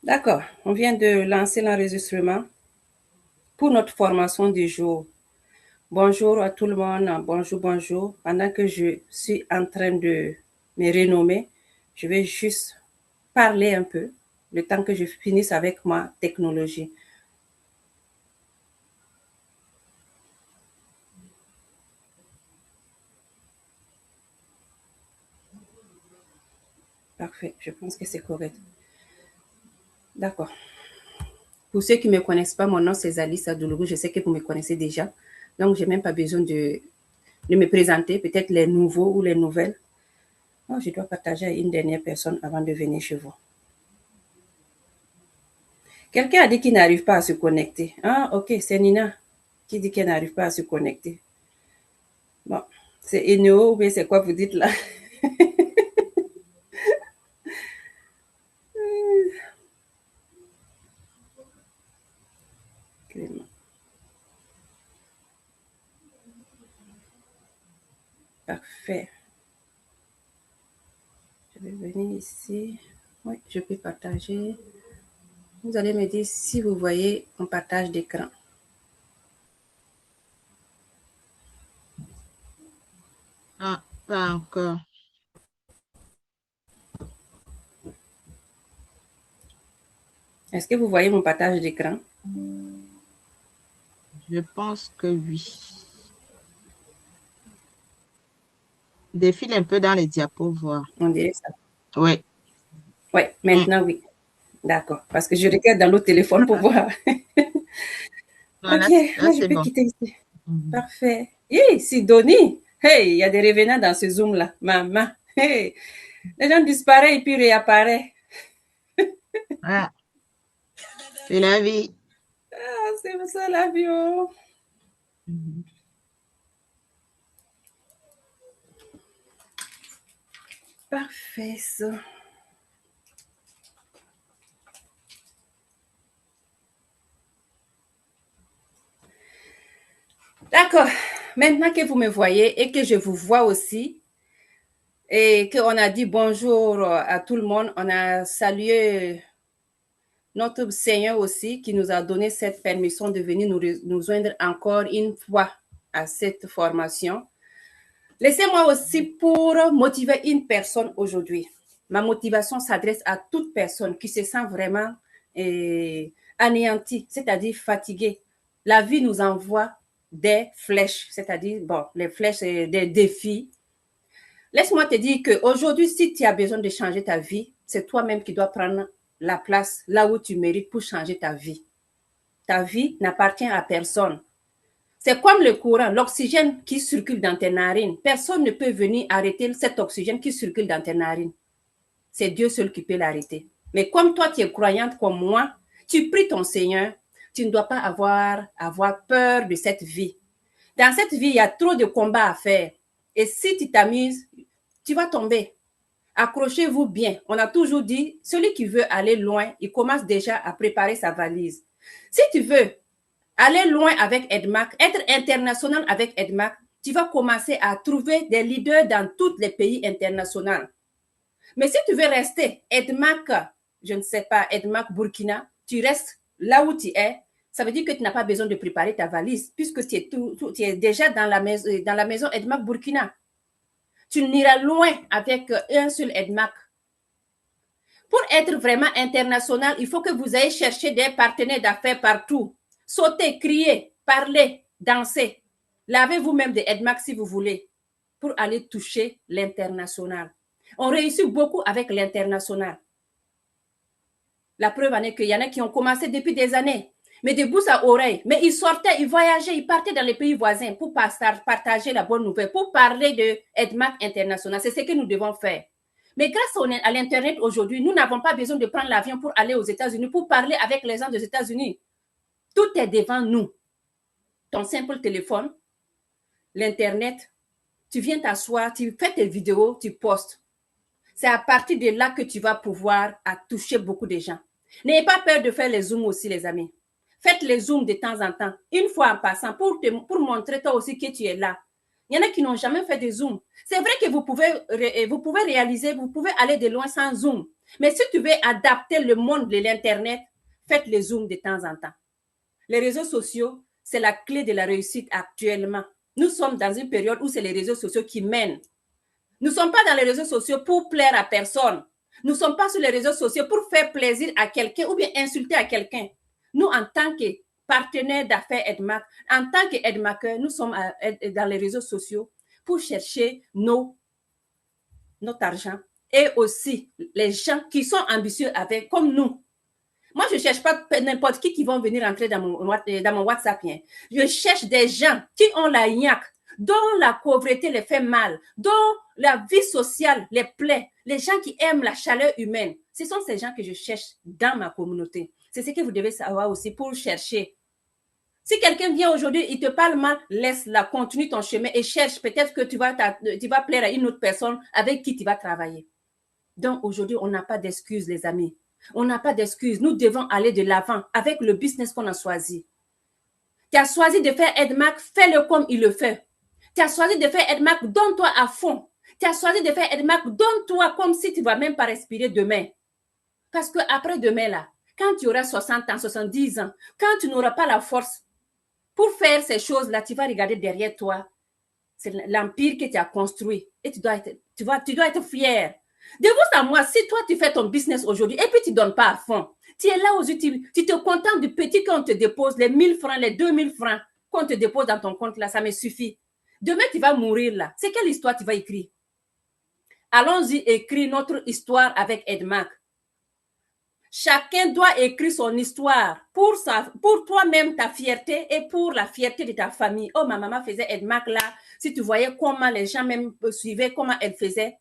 D'accord, on vient de lancer l'enregistrement pour notre formation du jour. Bonjour à tout le monde, bonjour, bonjour. Pendant que je suis en train de me renommer, je vais juste parler un peu, le temps que je finisse avec ma technologie. Parfait, je pense que c'est correct. D'accord. Pour ceux qui ne me connaissent pas, mon nom c'est Zali Doulourou, je sais que vous me connaissez déjà. Donc, je n'ai même pas besoin de me présenter, peut-être les nouveaux ou les nouvelles. Oh, je dois partager à une dernière personne avant de venir chez vous. Quelqu'un a dit qu'il n'arrive pas à se connecter. Ah, ok, c'est Nina qui dit qu'elle n'arrive pas à se connecter. Bon, c'est Eneo, mais c'est quoi vous dites là? Parfait. Je vais venir ici. Oui, je peux partager. Vous allez me dire si vous voyez mon partage d'écran. Ah, pas encore. Est-ce que vous voyez mon partage d'écran? Je pense que oui. Défile un peu dans les diapos, voir. On dirait ça. Oui. Oui, Mm. maintenant oui. D'accord. Parce que je regarde dans l'autre téléphone pour voir. Ok, Voilà, là, là je c'est peux bon. quitter ici. Mhm. Parfait. Hey, Sidonie. Hey, il y a des revenants dans ce Zoom-là. Maman. Hey, les gens disparaissent et puis réapparaissent. Ah, c'est la vie. Ah, c'est ça l'avion. Mhm. Parfait, ça. D'accord. Maintenant que vous me voyez et que je vous vois aussi, et qu'on a dit bonjour à tout le monde, on a salué notre Seigneur aussi qui nous a donné cette permission de venir nous joindre encore une fois à cette formation. Laissez-moi aussi pour motiver une personne aujourd'hui. Ma motivation s'adresse à toute personne qui se sent vraiment anéantie, c'est-à-dire fatiguée. La vie nous envoie des flèches, c'est-à-dire, bon, les flèches, c'est des défis. Laisse-moi te dire qu'aujourd'hui, si tu as besoin de changer ta vie, c'est toi-même qui dois prendre la place là où tu mérites pour changer ta vie. Ta vie n'appartient à personne. C'est comme le courant, l'oxygène qui circule dans tes narines. Personne ne peut venir arrêter cet oxygène qui circule dans tes narines. C'est Dieu seul qui peut l'arrêter. Mais comme toi, tu es croyante comme moi, tu pries ton Seigneur, tu ne dois pas avoir peur de cette vie. Dans cette vie, il y a trop de combats à faire. Et si tu t'amuses, tu vas tomber. Accrochez-vous bien. On a toujours dit, celui qui veut aller loin, il commence déjà à préparer sa valise. Si tu veux aller loin avec EDMAC, être international avec EDMAC, tu vas commencer à trouver des leaders dans tous les pays internationaux. Mais si tu veux rester EDMAC, je ne sais pas, EDMAC Burkina, tu restes là où tu es, ça veut dire que tu n'as pas besoin de préparer ta valise puisque tu es déjà dans la maison EDMAC Burkina. Tu n'iras loin avec un seul EDMAC. Pour être vraiment international, il faut que vous ayez cherché des partenaires d'affaires partout. Sautez, criez, parlez, dansez. Lavez vous-même des EDMAC si vous voulez pour aller toucher l'international. On réussit beaucoup avec l'international. La preuve en est qu'il y en a qui ont commencé depuis des années, mais de bouche à oreille. Mais ils sortaient, ils voyageaient, ils partaient dans les pays voisins pour partager la bonne nouvelle, pour parler de EDMAC international. C'est ce que nous devons faire. Mais grâce à l'Internet aujourd'hui, nous n'avons pas besoin de prendre l'avion pour aller aux États-Unis, pour parler avec les gens des États-Unis. Tout est devant nous. Ton simple téléphone, l'Internet, tu viens t'asseoir, tu fais tes vidéos, tu postes. C'est à partir de là que tu vas pouvoir toucher beaucoup de gens. N'ayez pas peur de faire les zooms aussi, les amis. Faites les zooms de temps en temps, une fois en passant, pour montrer toi aussi que tu es là. Il y en a qui n'ont jamais fait de Zoom. C'est vrai que vous pouvez réaliser, vous pouvez aller de loin sans Zoom. Mais si tu veux adapter le monde de l'Internet, faites le Zoom de temps en temps. Les réseaux sociaux, c'est la clé de la réussite actuellement. Nous sommes dans une période où c'est les réseaux sociaux qui mènent. Nous ne sommes pas dans les réseaux sociaux pour plaire à personne. Nous ne sommes pas sur les réseaux sociaux pour faire plaisir à quelqu'un ou bien insulter à quelqu'un. Nous, en tant que partenaires d'affaires EDMAC, en tant qu'EDMACeurs, nous sommes dans les réseaux sociaux pour chercher notre argent et aussi les gens qui sont ambitieux avec, comme nous. Moi, je ne cherche pas n'importe qui vont venir entrer dans mon WhatsApp. Hein. Je cherche des gens qui ont la niaque, dont la pauvreté les fait mal, dont la vie sociale les plaît, les gens qui aiment la chaleur humaine. Ce sont ces gens que je cherche dans ma communauté. C'est ce que vous devez savoir aussi pour chercher. Si quelqu'un vient aujourd'hui, il te parle mal, laisse-la, continue ton chemin et cherche. Peut-être que tu vas plaire à une autre personne avec qui tu vas travailler. Donc aujourd'hui, on n'a pas d'excuses, les amis. On n'a pas d'excuses. Nous devons aller de l'avant avec le business qu'on a choisi. Tu as choisi de faire EDMAC, fais-le comme il le fait. Tu as choisi de faire EDMAC, donne-toi à fond. Tu as choisi de faire EDMAC, donne-toi comme si tu ne vas même pas respirer demain. Parce qu'après demain, là, quand tu auras 60 ans, 70 ans, quand tu n'auras pas la force pour faire ces choses-là, tu vas regarder derrière toi. C'est l'empire que tu as construit. Et tu dois être fier. De vous à moi, si toi, tu fais ton business aujourd'hui et puis tu ne donnes pas à fond, tu es là aujourd'hui, tu te contentes du petit qu'on te dépose, les 1000 francs, les 2000 francs qu'on te dépose dans ton compte là, ça me suffit. Demain, tu vas mourir là. C'est quelle histoire tu vas écrire? Allons-y, écrire notre histoire avec EDMAC. Chacun doit écrire son histoire pour toi-même, ta fierté et pour la fierté de ta famille. Oh, ma maman faisait EDMAC là. Si tu voyais comment les gens même suivaient, comment elle faisait,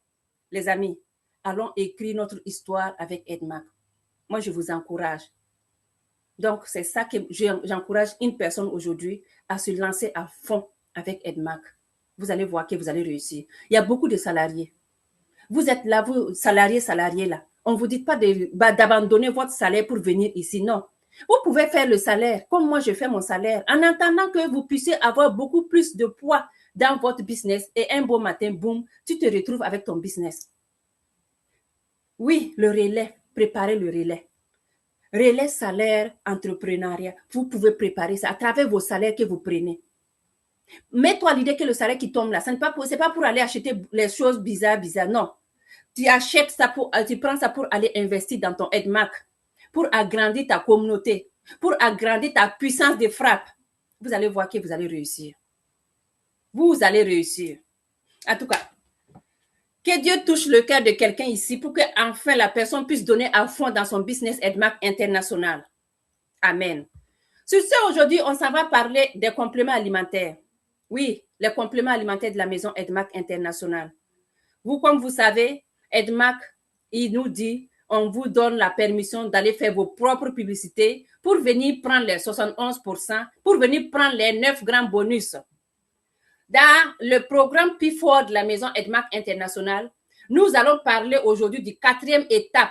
les amis, allons écrire notre histoire avec EDMAC. Moi, je vous encourage. Donc, c'est ça que j'encourage une personne aujourd'hui à se lancer à fond avec EDMAC. Vous allez voir que vous allez réussir. Il y a beaucoup de salariés. Vous êtes là, vous, salariés là. On ne vous dit pas d'abandonner votre salaire pour venir ici, non. Vous pouvez faire le salaire, comme moi je fais mon salaire, en attendant que vous puissiez avoir beaucoup plus de poids dans votre business et un beau matin, boum, tu te retrouves avec ton business. Oui, le relais, préparez le relais. Relais, salaire, entrepreneuriat, vous pouvez préparer ça à travers vos salaires que vous prenez. Mets-toi l'idée que le salaire qui tombe là, ce n'est pas pour aller acheter les choses bizarres, non. Tu achètes ça tu prends ça pour aller investir dans ton EDMAC, pour agrandir ta communauté, pour agrandir ta puissance de frappe. Vous allez voir que vous allez réussir. Vous allez réussir. En tout cas, que Dieu touche le cœur de quelqu'un ici pour que enfin la personne puisse donner à fond dans son business EDMAC international. Amen. Sur ce, aujourd'hui, on s'en va parler des compléments alimentaires. Oui, les compléments alimentaires de la maison EDMAC international. Vous, comme vous savez, EDMAC, il nous dit, on vous donne la permission d'aller faire vos propres publicités pour venir prendre les 71%, pour venir prendre les 9 grands bonus. Dans le programme P4 de la maison EDMAC international, nous allons parler aujourd'hui du 4e étape.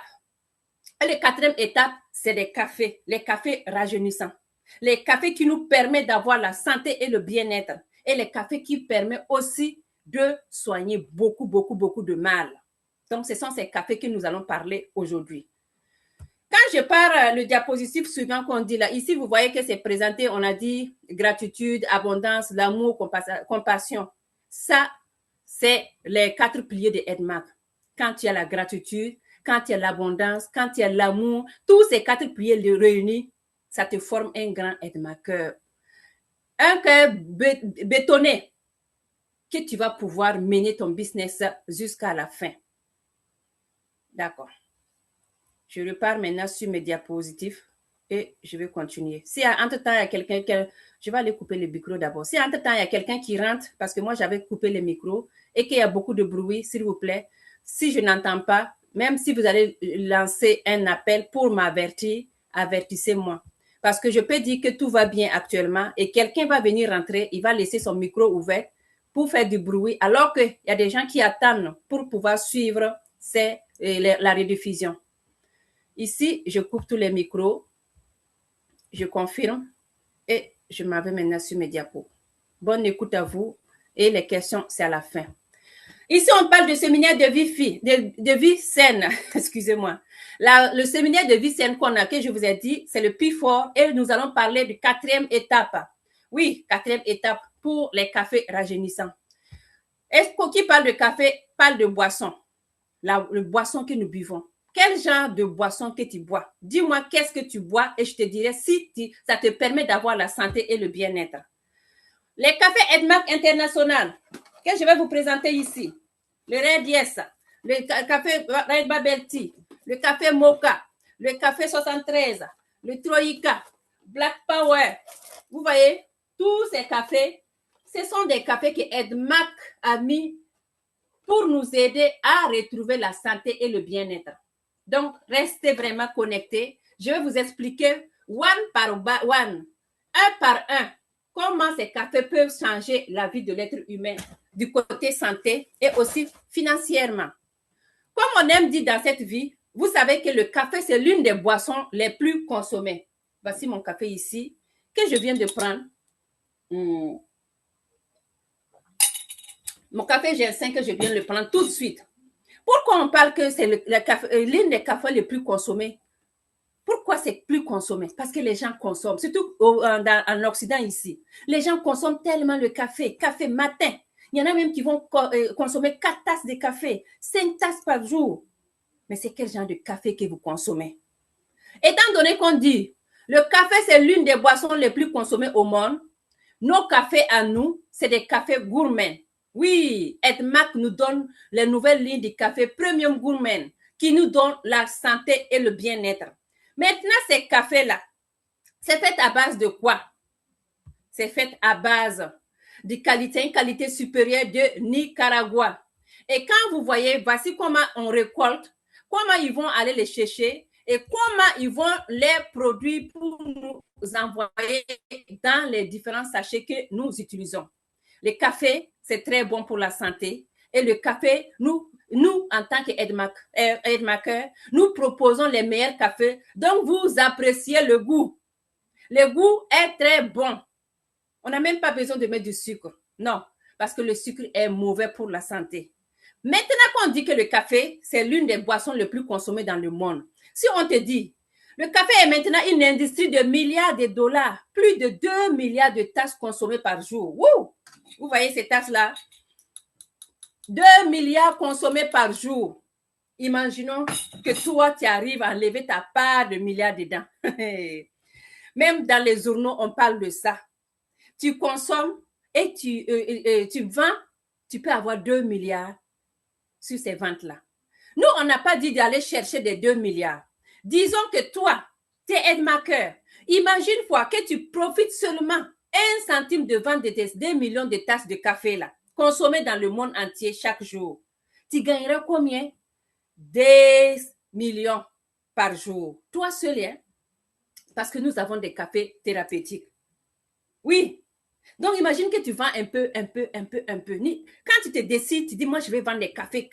Et la 4e étape, c'est les cafés rajeunissants. Les cafés qui nous permettent d'avoir la santé et le bien-être. Et les cafés qui permettent aussi de soigner beaucoup de mal. Donc, ce sont ces cafés que nous allons parler aujourd'hui. Quand je pars le diapositive suivant qu'on dit là, ici, vous voyez que c'est présenté, on a dit gratitude, abondance, l'amour, compassion. Ça, c'est les 4 piliers de EDMAC. Quand il y a la gratitude, quand il y a l'abondance, quand il y a l'amour, tous ces 4 piliers réunis, ça te forme un grand EDMACeur. Un cœur bétonné que tu vas pouvoir mener ton business jusqu'à la fin. D'accord. Je repars maintenant sur mes diapositives et je vais continuer. Si entre-temps, il y a quelqu'un je vais aller couper le micro d'abord. Si entre-temps, il y a quelqu'un qui rentre, parce que moi, j'avais coupé le micro et qu'il y a beaucoup de bruit, s'il vous plaît, si je n'entends pas, même si vous allez lancer un appel pour m'avertir, avertissez-moi. Parce que je peux dire que tout va bien actuellement et quelqu'un va venir rentrer, il va laisser son micro ouvert pour faire du bruit, alors qu'il y a des gens qui attendent pour pouvoir suivre la rediffusion. Ici, je coupe tous les micros, je confirme et je m'en vais maintenant sur mes diapos. Bonne écoute à vous Et les questions, c'est à la fin. Ici, on parle de séminaire de vie saine. Excusez-moi. Le séminaire de vie saine qu'on a, que je vous ai dit, c'est le P4 et nous allons parler de 4e étape. Oui, 4e étape pour les cafés rajeunissants. Est-ce qui parle de café parle de boisson, le boisson que nous buvons. Quel genre de boisson que tu bois? Dis-moi qu'est-ce que tu bois et je te dirai si ça te permet d'avoir la santé et le bien-être. Les cafés Edmark International que je vais vous présenter ici. Le Red Yes, le café Red Bubble Tea, le café Mocha, le café 73, le Troïka, Black Power. Vous voyez, tous ces cafés, ce sont des cafés que Edmark a mis pour nous aider à retrouver la santé et le bien-être. Donc, restez vraiment connectés. Je vais vous expliquer one par one, un par un, comment ces cafés peuvent changer la vie de l'être humain du côté santé et aussi financièrement. Comme on aime dire dans cette vie, vous savez que le café, c'est l'une des boissons les plus consommées. Voici mon café ici, que je viens de prendre. Mon café G5 que je viens de le prendre tout de suite. Pourquoi on parle que c'est l'une des cafés les plus consommés? Pourquoi c'est plus consommé? Parce que les gens consomment, surtout en Occident ici. Les gens consomment tellement le café matin. Il y en a même qui vont consommer 4 tasses de café, 5 tasses par jour. Mais c'est quel genre de café que vous consommez? Étant donné qu'on dit, le café c'est l'une des boissons les plus consommées au monde, nos cafés à nous, c'est des cafés gourmands. Oui, Edmark nous donne les nouvelles lignes de café Premium Gourmand qui nous donnent la santé et le bien-être. Maintenant, ces cafés-là, c'est fait à base de quoi? C'est fait à base de une qualité supérieure de Nicaragua. Et quand vous voyez, voici comment on récolte, comment ils vont aller les chercher et comment ils vont les produire pour nous envoyer dans les différents sachets que nous utilisons. Le café, c'est très bon pour la santé. Et le café, nous en tant qu'Edmarker, nous proposons les meilleurs cafés. Donc, vous appréciez le goût. Le goût est très bon. On n'a même pas besoin de mettre du sucre. Non, parce que le sucre est mauvais pour la santé. Maintenant qu'on dit que le café, c'est l'une des boissons les plus consommées dans le monde. Si on te dit, le café est maintenant une industrie de milliards de dollars, plus de 2 milliards de tasses consommées par jour. Wouh! Vous voyez ces tasses-là? 2 milliards consommés par jour. Imaginons que toi, tu arrives à enlever ta part de milliards dedans. Même dans les journaux, on parle de ça. Tu consommes et tu vends, tu peux avoir 2 milliards sur ces ventes-là. Nous, on n'a pas dit d'aller chercher des 2 milliards. Disons que toi, tu es Edmarker. Imagine-toi que tu profites seulement 1 centime de vente de tes 2 millions de tasses de café là, consommées dans le monde entier chaque jour. Tu gagneras combien? des millions par jour. Toi seul, hein? Parce que nous avons des cafés thérapeutiques. Oui. Donc, imagine que tu vends un peu. Quand tu te décides, tu dis, moi, je vais vendre des cafés.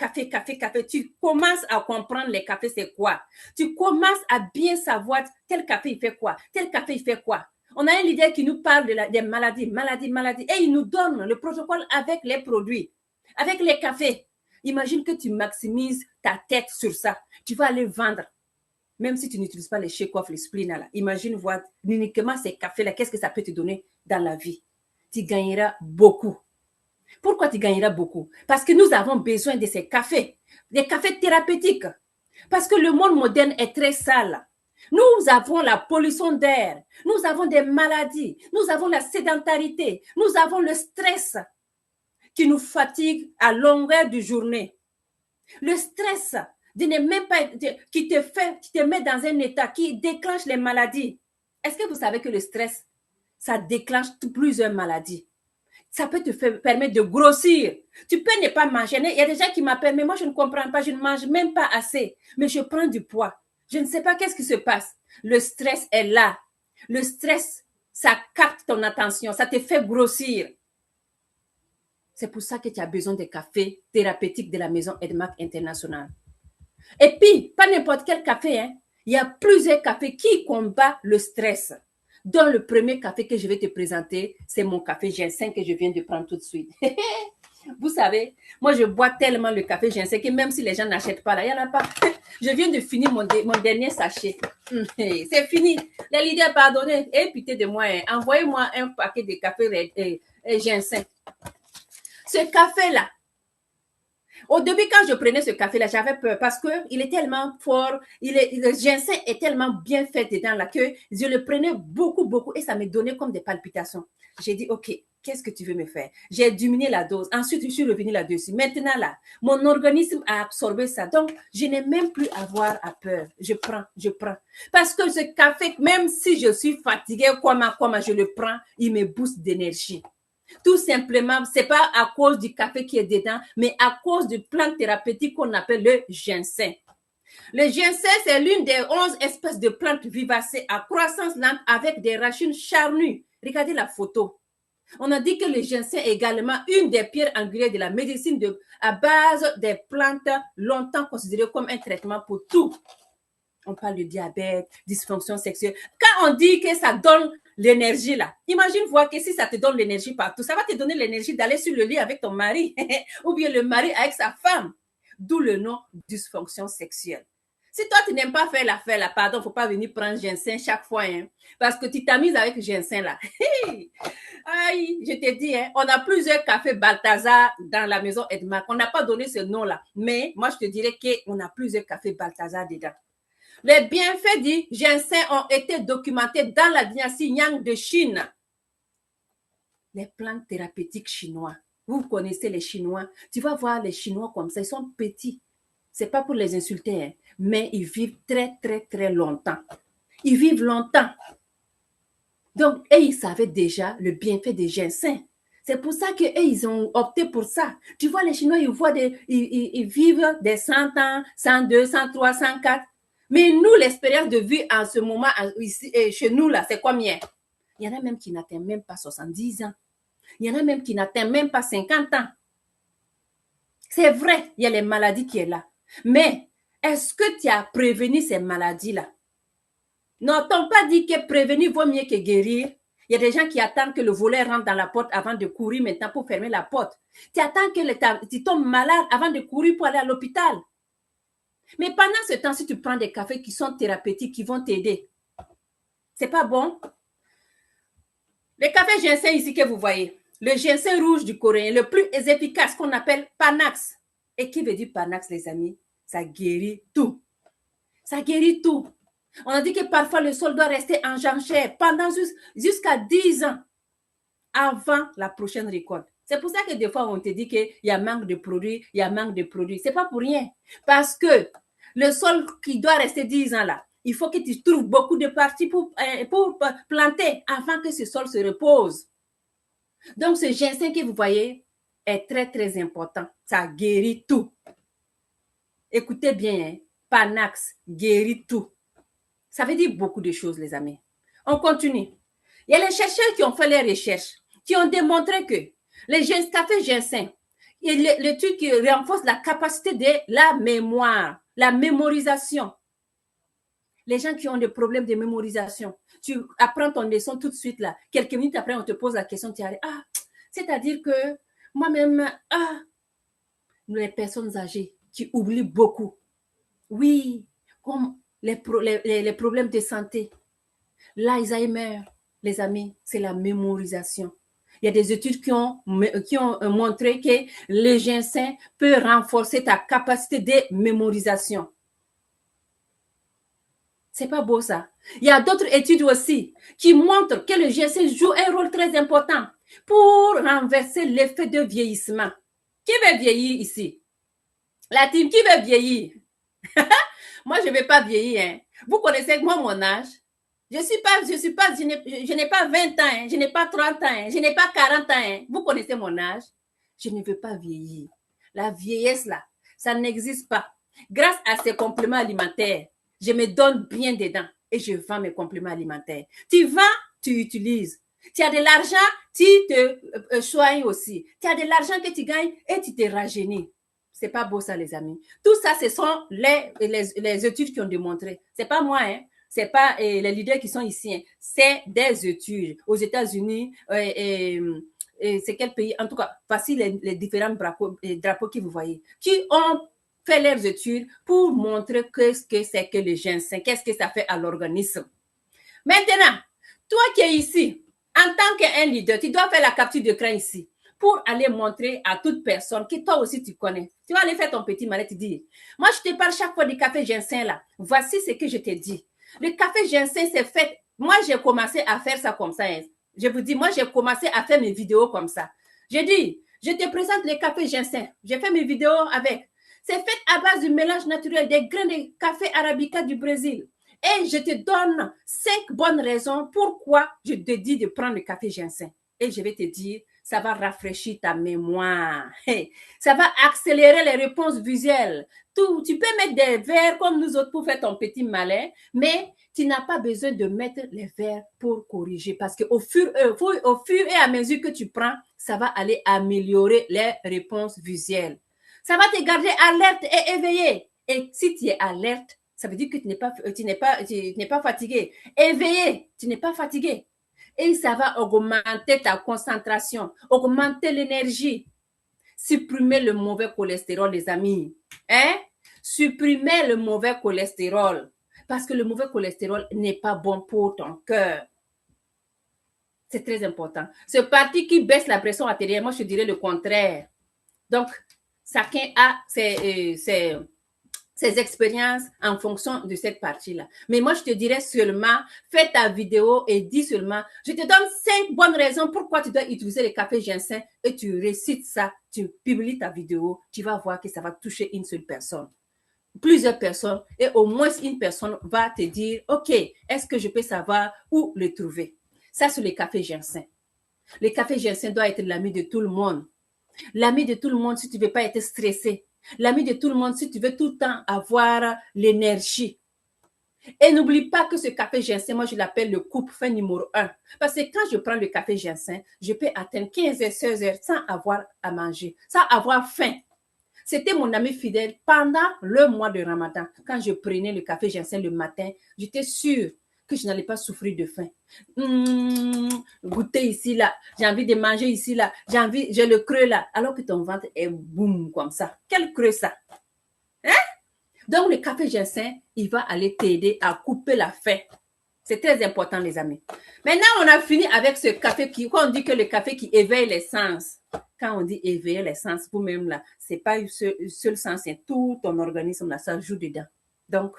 Tu commences à comprendre les cafés, c'est quoi. Tu commences à bien savoir tel café, il fait quoi. Tel café, il fait quoi. On a un leader qui nous parle des maladies. Et il nous donne le protocole avec les produits, avec les cafés. Imagine que tu maximises ta tête sur ça. Tu vas aller vendre. Même si tu n'utilises pas les shake-off, les spleen, là. Imagine voir uniquement ces cafés-là, qu'est-ce que ça peut te donner dans la vie. Tu gagneras beaucoup. Pourquoi tu gagneras beaucoup? Parce que nous avons besoin de ces cafés, des cafés thérapeutiques. Parce que le monde moderne est très sale. Nous avons la pollution d'air, nous avons des maladies, nous avons la sédentarité, nous avons le stress qui nous fatigue à longueur de journée. Le stress qui te met dans un état qui déclenche les maladies. Est-ce que vous savez que le stress, ça déclenche plusieurs maladies? Ça peut te permettre de grossir. Tu peux ne pas manger. Il y a des gens qui m'appellent, mais moi je ne comprends pas, je ne mange même pas assez, mais je prends du poids. Je ne sais pas qu'est-ce qui se passe. Le stress est là. Le stress, ça capte ton attention, ça te fait grossir. C'est pour ça que tu as besoin des cafés thérapeutiques de la maison Edmark International. Et puis, pas n'importe quel café, hein. Il y a plusieurs cafés qui combattent le stress. Dans le premier café que je vais te présenter, c'est mon café ginseng que je viens de prendre tout de suite. Vous savez, moi, je bois tellement le café ginseng que même si les gens n'achètent pas, là, il n'y en a pas. Je viens de finir mon dernier sachet. C'est fini. Les leaders, pardonnez. Et pitié de moi, hein. Envoyez-moi un paquet de café ginseng. Ce café-là, au début, quand je prenais ce café-là, j'avais peur parce qu'il est tellement fort, le ginseng est tellement bien fait dedans là que je le prenais beaucoup, beaucoup et ça me donnait comme des palpitations. J'ai dit, OK, qu'est-ce que tu veux me faire? J'ai diminué la dose. Ensuite, je suis revenue là-dessus. Maintenant, là, mon organisme a absorbé ça. Donc, je n'ai même plus à avoir à peur. Je prends. Parce que ce café, même si je suis fatiguée, comme je le prends, il me booste d'énergie. Tout simplement, ce n'est pas à cause du café qui est dedans, mais à cause du plant thérapeutique qu'on appelle le ginseng. Le ginseng, c'est l'une des 11 espèces de plantes vivacées à croissance lente avec des racines charnues. Regardez la photo. On a dit que le ginseng est également une des pierres angulaires de la médecine à base des plantes longtemps considérées comme un traitement pour tout. On parle de diabète, dysfonction sexuelle. Quand on dit que ça donne l'énergie là, imagine voir que si ça te donne l'énergie partout, ça va te donner l'énergie d'aller sur le lit avec ton mari ou bien le mari avec sa femme. D'où le nom dysfonction sexuelle. Si toi, tu n'aimes pas faire l'affaire là, pardon, il ne faut pas venir prendre ginseng chaque fois, hein, parce que tu t'amuses avec ginseng là. Aïe, je te dis, hein, on a plusieurs cafés Balthazar dans la maison Edmark. On n'a pas donné ce nom-là, mais moi, je te dirais qu'on a plusieurs cafés Balthazar dedans. Les bienfaits du ginseng ont été documentés dans la dynastie Yang de Chine. Les plantes thérapeutiques chinois. Vous connaissez les Chinois. Tu vas voir les Chinois comme ça, ils sont petits. Ce n'est pas pour les insulter, hein, mais ils vivent très, très, très longtemps. Ils vivent longtemps. Donc, ils savaient déjà le bienfait des ginseng. C'est pour ça qu'ils ont opté pour ça. Tu vois, les Chinois, ils vivent des 100 ans, 102, 103, 104. Mais nous, l'expérience de vie en ce moment, ici, chez nous, là, c'est combien? Il y en a même qui n'atteignent même pas 70 ans. Il y en a même qui n'atteignent même pas 50 ans. C'est vrai, il y a les maladies qui sont là. Mais est-ce que tu as prévenu ces maladies-là? N'ont-on pas dit que prévenir vaut mieux que guérir? Il y a des gens qui attendent que le voleur rentre dans la porte avant de courir maintenant pour fermer la porte. Tu attends que tu tombes malade avant de courir pour aller à l'hôpital. Mais pendant ce temps, si tu prends des cafés qui sont thérapeutiques, qui vont t'aider, c'est pas bon? Le café ginseng ici que vous voyez, le ginseng rouge du coréen, le plus efficace qu'on appelle Panax. Et qui veut dire Panax, les amis? Ça guérit tout. Ça guérit tout. On a dit que parfois le sol doit rester en jachère pendant jusqu'à 10 ans avant la prochaine récolte. C'est pour ça que des fois, on te dit qu'il y a manque de produits, il y a manque de produits. Ce n'est pas pour rien. Parce que le sol qui doit rester 10 ans là, il faut que tu trouves beaucoup de parties pour planter avant que ce sol se repose. Donc, ce ginseng que vous voyez est très, très important. Ça guérit tout. Écoutez bien, hein? Panax guérit tout. Ça veut dire beaucoup de choses, les amis. On continue. Il y a les chercheurs qui ont fait les recherches, qui ont démontré que les cafés ginseng, l'étude qui renforce la capacité de la mémoire, la mémorisation. Les gens qui ont des problèmes de mémorisation, tu apprends ton leçon tout de suite là. Quelques minutes après, on te pose la question, tu arrives, c'est-à-dire que moi-même, les personnes âgées qui oublient beaucoup. Oui, comme les problèmes de santé, l'Alzheimer, les amis, c'est la mémorisation. Il y a des études qui ont montré que le ginseng peut renforcer ta capacité de mémorisation. C'est pas beau ça. Il y a d'autres études aussi qui montrent que le ginseng joue un rôle très important pour renverser l'effet de vieillissement. Qui veut vieillir ici? La team, qui veut vieillir? Moi, je ne vais pas vieillir. Hein. Vous connaissez moi mon âge? Je n'ai pas 20 ans, hein. Je n'ai pas 30 ans, hein. Je n'ai pas 40 ans. Hein. Vous connaissez mon âge? Je ne veux pas vieillir. La vieillesse, là, ça n'existe pas. Grâce à ces compléments alimentaires, je me donne bien dedans et je vends mes compléments alimentaires. Tu vends, tu utilises. Tu as de l'argent, tu te soignes aussi. Tu as de l'argent que tu gagnes et tu te rajeunis. C'est pas beau ça, les amis. Tout ça, ce sont les études qui ont démontré. C'est pas moi, hein. c'est pas les leaders qui sont ici, hein. C'est des études. Aux États-Unis, c'est quel pays? En tout cas, voici les différents drapeaux que vous voyez, qui ont fait leurs études pour montrer qu'est-ce que c'est que le ginseng, qu'est-ce que ça fait à l'organisme. Maintenant, toi qui es ici, en tant qu'un leader, tu dois faire la capture d'écran ici pour aller montrer à toute personne que toi aussi tu connais. Tu vas aller faire ton petit malin, tu dis, moi je te parle chaque fois du café ginseng là. Voici ce que je te dis. Le café ginseng, c'est fait. Moi, j'ai commencé à faire ça comme ça. Hein. Je vous dis, moi, j'ai commencé à faire mes vidéos comme ça. J'ai dit, je te présente le café ginseng. J'ai fait mes vidéos avec. C'est fait à base du mélange naturel des grains de café arabica du Brésil. Et je te donne 5 bonnes raisons pourquoi je te dis de prendre le café ginseng. Et je vais te dire, ça va rafraîchir ta mémoire. Hey, ça va accélérer les réponses visuelles. Tu peux mettre des verres comme nous autres pour faire ton petit malin, mais tu n'as pas besoin de mettre les verres pour corriger parce qu'au fur et à mesure que tu prends, ça va aller améliorer les réponses visuelles. Ça va te garder alerte et éveillé. Et si tu es alerte, ça veut dire que tu n'es pas fatigué. Éveillé, tu n'es pas fatigué. Et ça va augmenter ta concentration, augmenter l'énergie. Supprimez le mauvais cholestérol, les amis. Hein? Supprimez le mauvais cholestérol. Parce que le mauvais cholestérol n'est pas bon pour ton cœur. C'est très important. Ce parti qui baisse la pression artérielle, moi je dirais le contraire. Donc, chacun a ses expériences en fonction de cette partie-là. Mais moi, je te dirais seulement, fais ta vidéo et dis seulement, je te donne 5 bonnes raisons pourquoi tu dois utiliser le café ginseng et tu récites ça, tu publies ta vidéo, tu vas voir que ça va toucher une seule personne. Plusieurs personnes et au moins une personne va te dire, OK, est-ce que je peux savoir où le trouver? Ça, c'est le café ginseng. Le café ginseng doit être l'ami de tout le monde. L'ami de tout le monde si tu ne veux pas être stressé. L'ami de tout le monde si tu veux tout le temps avoir l'énergie. Et n'oublie pas que ce café ginseng, moi je l'appelle le coupe-faim numéro 1. Parce que quand je prends le café ginseng, je peux atteindre 15 h 16 h sans avoir à manger, sans avoir faim. C'était mon ami fidèle pendant le mois de Ramadan. Quand je prenais le café ginseng le matin, j'étais sûre que je n'allais pas souffrir de faim. Goûter ici, là. J'ai envie de manger ici, là. J'ai le creux, là. Alors que ton ventre est boum, comme ça. Quel creux, ça? Hein? Donc, le café ginseng, il va aller t'aider à couper la faim. C'est très important, les amis. Maintenant, on a fini avec ce café quand on dit que le café qui éveille les sens. Quand on dit éveiller les sens, vous-même, là, c'est pas un seul sens, c'est tout ton organisme, là, ça joue dedans. Donc,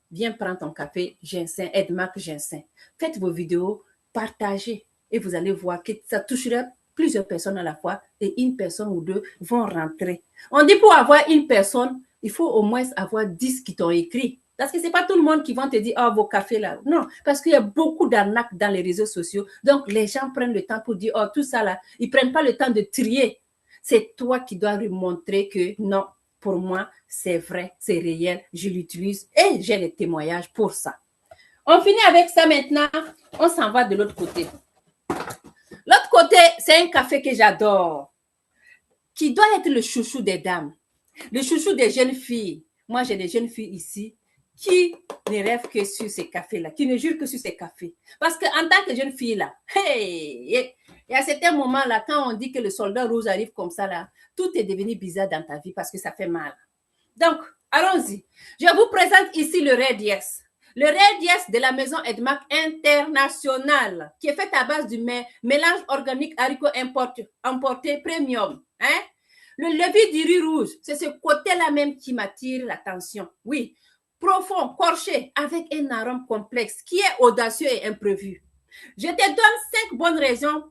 viens prendre ton café ginseng, Edmark ginseng. Faites vos vidéos, partagez et vous allez voir que ça touchera plusieurs personnes à la fois et une personne ou deux vont rentrer. On dit pour avoir une personne, il faut au moins avoir 10 qui t'ont écrit. Parce que ce n'est pas tout le monde qui va te dire, oh, vos cafés là. Non, parce qu'il y a beaucoup d'arnaques dans les réseaux sociaux. Donc, les gens prennent le temps pour dire, oh, tout ça là. Ils ne prennent pas le temps de trier. C'est toi qui dois lui montrer que non, pour moi, c'est vrai, c'est réel, je l'utilise et j'ai les témoignages pour ça. On finit avec ça maintenant. On s'en va de l'autre côté. L'autre côté, c'est un café que j'adore, qui doit être le chouchou des dames, le chouchou des jeunes filles. Moi, j'ai des jeunes filles ici qui ne rêvent que sur ces cafés-là, qui ne jurent que sur ces cafés. Parce qu'en tant que jeune fille, là, hey, et à certains moments-là, quand on dit que le soldat rouge arrive comme ça, là, tout est devenu bizarre dans ta vie parce que ça fait mal. Donc, allons-y. Je vous présente ici le Red Yes. Le Red Yes de la maison Edmark International, qui est fait à base du mélange organique haricot importé premium. Hein? Le levier du riz rouge, c'est ce côté-là même qui m'attire l'attention. Oui, profond, corché, avec un arôme complexe qui est audacieux et imprévu. Je te donne 5 bonnes raisons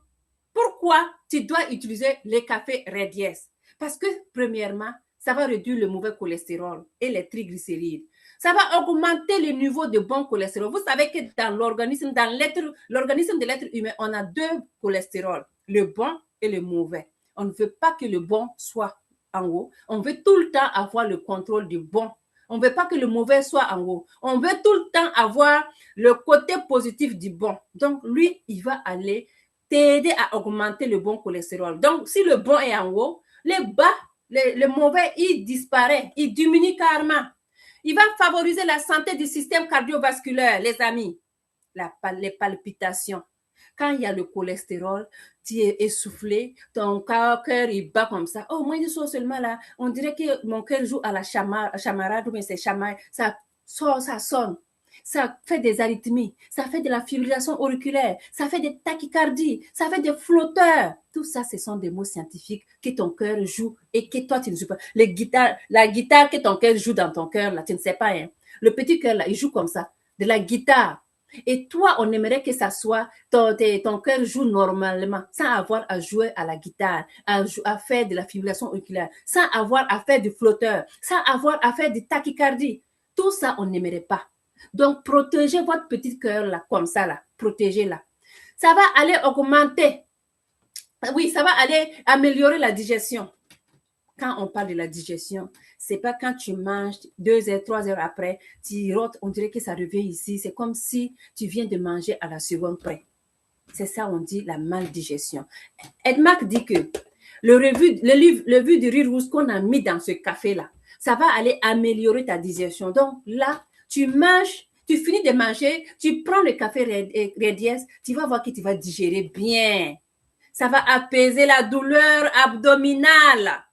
pourquoi tu dois utiliser le café Red Yes. Parce que, premièrement, ça va réduire le mauvais cholestérol et les triglycérides. Ça va augmenter le niveau de bon cholestérol. Vous savez que dans l'organisme de l'être humain, on a 2 cholestérols, le bon et le mauvais. On ne veut pas que le bon soit en haut. On veut tout le temps avoir le contrôle du bon. On ne veut pas que le mauvais soit en haut. On veut tout le temps avoir le côté positif du bon. Donc, lui, il va aller t'aider à augmenter le bon cholestérol. Donc, si le bon est en haut, le bas, le mauvais, il disparaît, il diminue carrément. Il va favoriser la santé du système cardiovasculaire, les amis. Les palpitations. Quand il y a le cholestérol, tu es essoufflé, ton cœur il bat comme ça. Oh, moi, je suis seulement là. On dirait que mon cœur joue à la chamarade, ou bien c'est chamaille. Ça sort, ça sonne. Ça fait des arythmies, ça fait de la fibrillation auriculaire, ça fait des tachycardies, ça fait des flotteurs. Tout ça, ce sont des mots scientifiques que ton cœur joue et que toi, tu ne joues pas. La guitare que ton cœur joue dans ton cœur, là, tu ne sais pas. Hein. Le petit cœur, là, il joue comme ça, de la guitare. Et toi, on aimerait que ça soit, ton cœur joue normalement, sans avoir à jouer à la guitare, à faire de la fibrillation auriculaire, sans avoir à faire du flotteur, sans avoir à faire du tachycardie. Tout ça, on n'aimerait pas. Donc, protégez votre petit cœur là, comme ça là, protégez-la. Ça va aller augmenter, oui, ça va aller améliorer la digestion. Quand on parle de la digestion, c'est pas quand tu manges 2 heures, 3 heures après, tu rotes, on dirait que ça revient ici. C'est comme si tu viens de manger à la seconde près. C'est ça, on dit la maldigestion. Edmark dit que le revue du riz rouge qu'on a mis dans ce café-là, ça va aller améliorer ta digestion. Donc là, tu manges, tu finis de manger, tu prends le café Redies, tu vas voir que tu vas digérer bien. Ça va apaiser la douleur abdominale.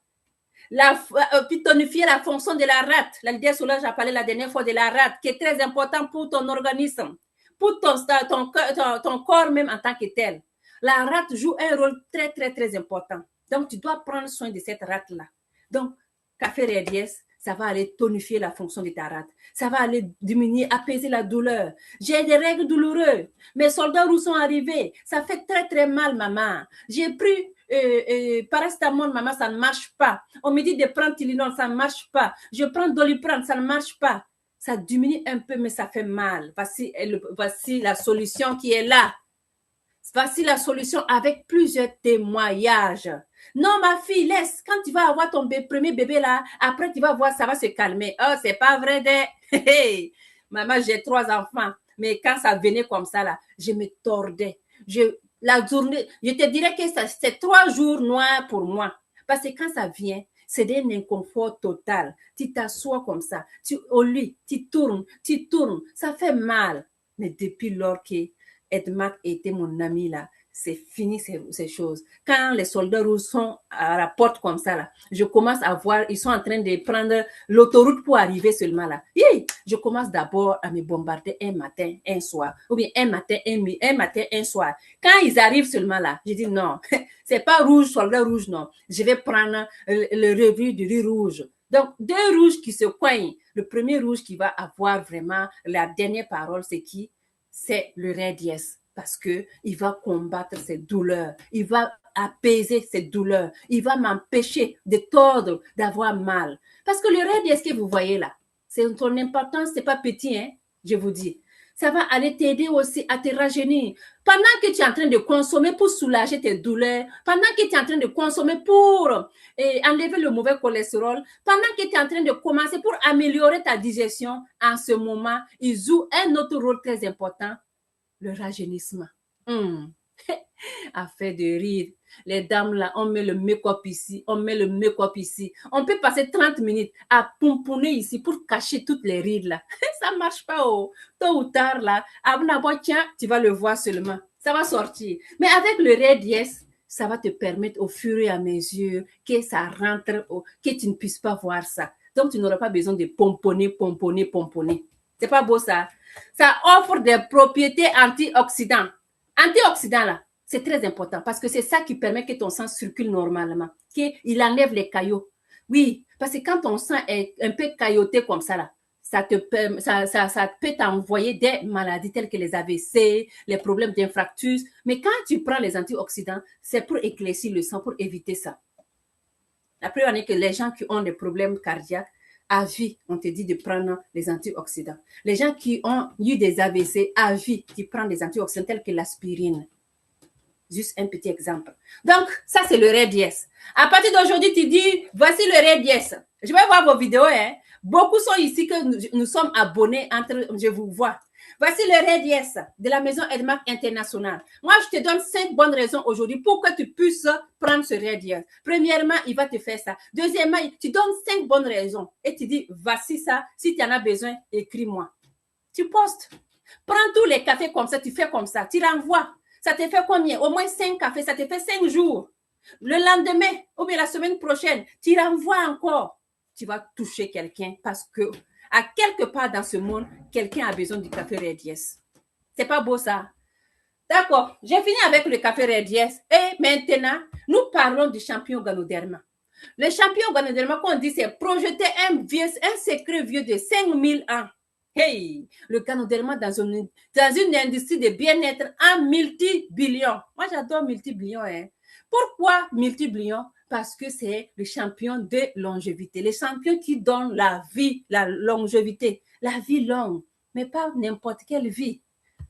Puis tonifier la fonction de la rate. La Lydia Solange a parlé la dernière fois de la rate, qui est très important pour ton organisme, pour ton corps même en tant que tel. La rate joue un rôle très, très, très important. Donc, tu dois prendre soin de cette rate-là. Donc, café Redies, ça va aller tonifier la fonction de ta rate. Ça va aller diminuer, apaiser la douleur. J'ai des règles douloureuses. Mes soldats roux sont arrivés. Ça fait très, très mal, maman. J'ai pris paracétamol, maman, ça ne marche pas. On me dit de prendre Tylenol, ça ne marche pas. Je prends Doliprane, ça ne marche pas. Ça diminue un peu, mais ça fait mal. Voici la solution qui est là. Voici la solution avec plusieurs témoignages. Non, ma fille, laisse. Quand tu vas avoir ton premier bébé là, après tu vas voir, ça va se calmer. Oh, c'est pas vrai de... Hey, maman, j'ai 3 enfants. Mais quand ça venait comme ça là, je me tordais. La journée, je te dirais que c'est 3 jours noirs pour moi. Parce que quand ça vient, c'est un inconfort total. Tu t'assois comme ça, au lit, tu tournes, ça fait mal. Mais depuis lors que Edmark était mon ami là, c'est fini ces choses. Quand les soldats rouges sont à la porte comme ça là, je commence à voir, ils sont en train de prendre l'autoroute pour arriver seulement là. Je commence d'abord à me bombarder un matin, un soir, ou bien un matin, un soir. Quand ils arrivent seulement là, je dis non, c'est pas rouge, soldat rouge, non. Je vais prendre le revue du riz rouge. Donc, 2 rouges qui se coignent. Le premier rouge qui va avoir vraiment la dernière parole, c'est qui? C'est le Redies. Parce qu'il va combattre ces douleurs. Il va apaiser ces douleurs. Il va m'empêcher de tordre, d'avoir mal. Parce que le Redies que vous voyez là, son importance, c'est pas petit, hein, je vous dis. Ça va aller t'aider aussi à te rajeunir. Pendant que tu es en train de consommer pour soulager tes douleurs, pendant que tu es en train de consommer pour enlever le mauvais cholestérol, pendant que tu es en train de commencer pour améliorer ta digestion, en ce moment, il joue un autre rôle très important, le rajeunissement. À faire de rire. Les dames là, on met le make-up ici, on met le make-up ici. On peut passer 30 minutes à pomponner ici pour cacher toutes les rides là. Ça ne marche pas. Oh. Tôt ou tard là, tiens, tu vas le voir seulement. Ça va sortir. Mais avec le Redies, ça va te permettre au fur et à mesure que ça rentre, que tu ne puisses pas voir ça. Donc, tu n'auras pas besoin de pomponner. C'est pas beau ça? Ça offre des propriétés antioxydantes. Antioxydants là, c'est très important parce que c'est ça qui permet que ton sang circule normalement, qu'il enlève les caillots. Oui, parce que quand ton sang est un peu cailloté comme ça là, ça peut t'envoyer des maladies telles que les AVC, les problèmes d'infarctus. Mais quand tu prends les antioxydants, c'est pour éclaircir le sang, pour éviter ça. La preuve est que les gens qui ont des problèmes cardiaques, à vie, on te dit de prendre les antioxydants. Les gens qui ont eu des AVC, à vie, tu prends des antioxydants tels que l'aspirine. Juste un petit exemple. Donc, ça, c'est le Redies. À partir d'aujourd'hui, tu dis, voici le Redies. Je vais voir vos vidéos. Hein. Beaucoup sont ici que nous sommes abonnés, je vous vois. Voici le Red Yes de la maison Edmark International. Moi, je te donne 5 bonnes raisons aujourd'hui pour que tu puisses prendre ce Red Yes. Premièrement, il va te faire ça. Deuxièmement, tu donnes 5 bonnes raisons et tu dis, voici ça. Si tu en as besoin, écris-moi. Tu postes. Prends tous les cafés comme ça, tu fais comme ça. Tu renvoies. Ça te fait combien? Au moins 5 cafés, ça te fait 5 jours. Le lendemain ou bien la semaine prochaine, tu renvoies encore. Tu vas toucher quelqu'un parce que à quelque part dans ce monde, quelqu'un a besoin du café Red Yes. C'est pas beau ça? D'accord, j'ai fini avec le café Red Yes. Et maintenant, nous parlons du champion Ganoderma. Le champion Ganoderma, qu'on dit, c'est projeter un secret vieux de 5000 ans. Hey, le Ganoderma dans une industrie de bien-être en multi-billions. Moi, j'adore multi-billions. Hein. Pourquoi multi-billions? Parce que c'est le champion de longévité, le champion qui donne la vie, la longévité, la vie longue, mais pas n'importe quelle vie.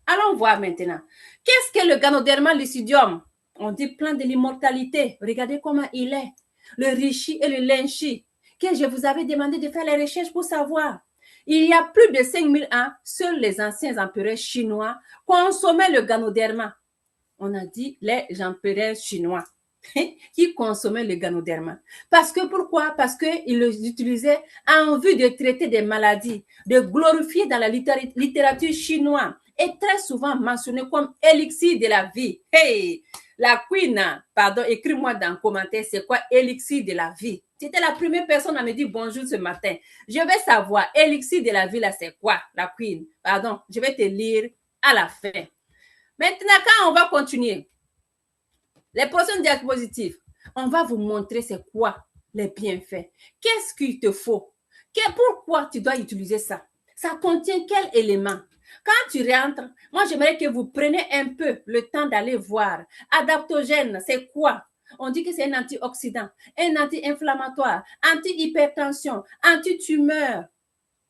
Allons voir maintenant. Qu'est-ce que le Ganoderma lucidium? On dit plein de l'immortalité. Regardez comment il est. Le Rishi et le Lenshi, que je vous avais demandé de faire les recherches pour savoir. Il y a plus de 5000 ans, seuls les anciens empereurs chinois consommaient le Ganoderma. On a dit les empereurs chinois qui consommaient le Ganoderma. Parce que pourquoi? Parce qu'ils l'utilisaient en vue de traiter des maladies, de glorifier dans la littérature chinoise et très souvent mentionné comme élixir de la vie. Hey, la queen, pardon, écris-moi dans le commentaire, c'est quoi élixir de la vie? C'était la première personne à me dire bonjour ce matin. Je vais savoir, élixir de la vie, là, c'est quoi, la queen? Pardon, je vais te lire à la fin. Maintenant, quand on va continuer, les prochaines diapositives, on va vous montrer c'est quoi les bienfaits. Qu'est-ce qu'il te faut? Pourquoi tu dois utiliser ça? Ça contient quel élément? Quand tu rentres, moi j'aimerais que vous preniez un peu le temps d'aller voir. Adaptogène, c'est quoi? On dit que c'est un antioxydant, un anti-inflammatoire, anti-hypertension, anti-tumeur.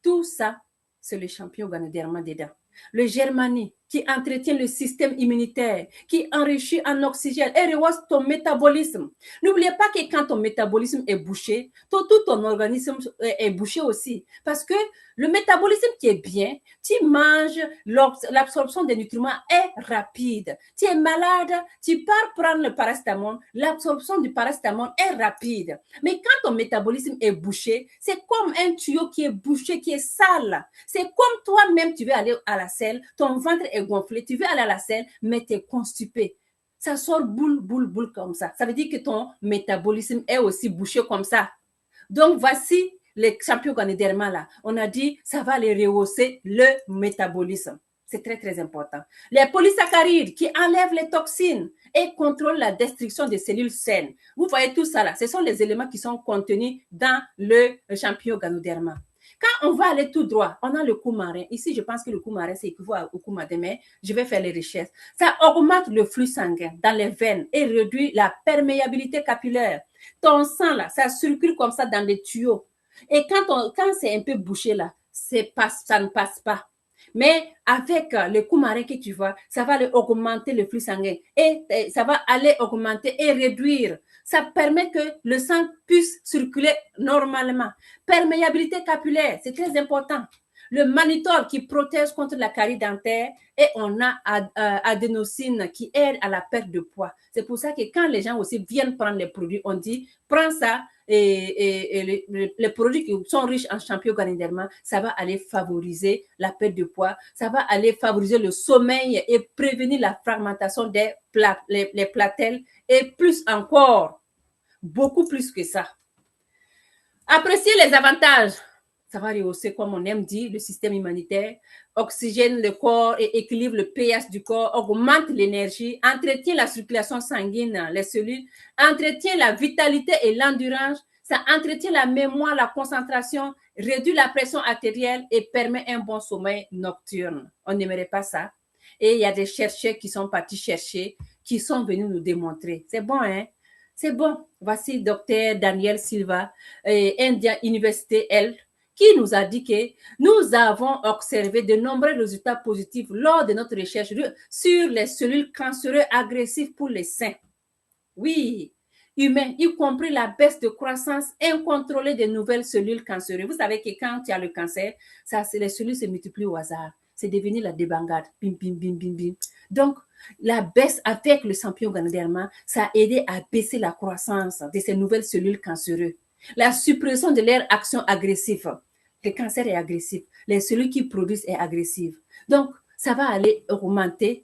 Tout ça, c'est le champion Ganoderma dedans. Le germanie qui entretient le système immunitaire, qui enrichit en oxygène et rehausse ton métabolisme. N'oubliez pas que quand ton métabolisme est bouché, tout ton organisme est bouché aussi. Parce que le métabolisme qui est bien, tu manges, l'absorption des nutriments est rapide. Tu es malade, tu pars prendre le paracétamol, l'absorption du paracétamol est rapide. Mais quand ton métabolisme est bouché, c'est comme un tuyau qui est bouché, qui est sale. C'est comme toi-même, tu veux aller à la selle, ton ventre est gonflé, tu veux aller à la selle, mais tu es constipé. Ça sort boule, boule, boule comme ça. Ça veut dire que ton métabolisme est aussi bouché comme ça. Donc, voici les champions Ganoderma là. On a dit, ça va les rehausser le métabolisme. C'est très, très important. Les polysaccharides qui enlèvent les toxines et contrôlent la destruction des cellules saines. Vous voyez tout ça là. Ce sont les éléments qui sont contenus dans le champion Ganoderma. Quand on va aller tout droit, on a le coumarin. Ici, je pense que le coumarin, c'est équivaut au coumarin, mais je vais faire les recherches. Ça augmente le flux sanguin dans les veines et réduit la perméabilité capillaire. Ton sang, là, ça circule comme ça dans les tuyaux. Et quand c'est un peu bouché, là, ça ne passe pas. Mais avec le coumarin que tu vois, ça va aller augmenter le flux sanguin et ça va aller augmenter et réduire. Ça permet que le sang puisse circuler normalement. Perméabilité capillaire, c'est très important. Le mannitol qui protège contre la carie dentaire et on a adénosine qui aide à la perte de poids. C'est pour ça que quand les gens aussi viennent prendre les produits, on dit prends ça et les produits qui sont riches en champion Ganoderma, ça va aller favoriser la perte de poids, ça va aller favoriser le sommeil et prévenir la fragmentation des les platelles et plus encore, beaucoup plus que ça. Appréciez les avantages. Ça va rehausser, comme on aime dire, le système immunitaire, oxygène le corps et équilibre le pH du corps, augmente l'énergie, entretient la circulation sanguine, les cellules, entretient la vitalité et l'endurance, ça entretient la mémoire, la concentration, réduit la pression artérielle et permet un bon sommeil nocturne. On n'aimerait pas ça. Et il y a des chercheurs qui sont partis chercher, qui sont venus nous démontrer. C'est bon, hein? C'est bon. Voici Dr. Daniel Silva, Indian Université Health, qui nous a dit que nous avons observé de nombreux résultats positifs lors de notre recherche sur les cellules cancéreuses agressives pour les seins. Oui, humains, y compris la baisse de croissance incontrôlée des nouvelles cellules cancéreuses. Vous savez que quand tu as le cancer, les cellules se multiplient au hasard. c'est devenu la débandade. Bim, bim, bim, bim, bim. Donc, la baisse avec le champignon Ganoderma, ça a aidé à baisser la croissance de ces nouvelles cellules cancéreuses. La suppression de leur action agressive. Le cancer est agressif. Les cellules qui produisent est agressive. Donc, ça va aller augmenter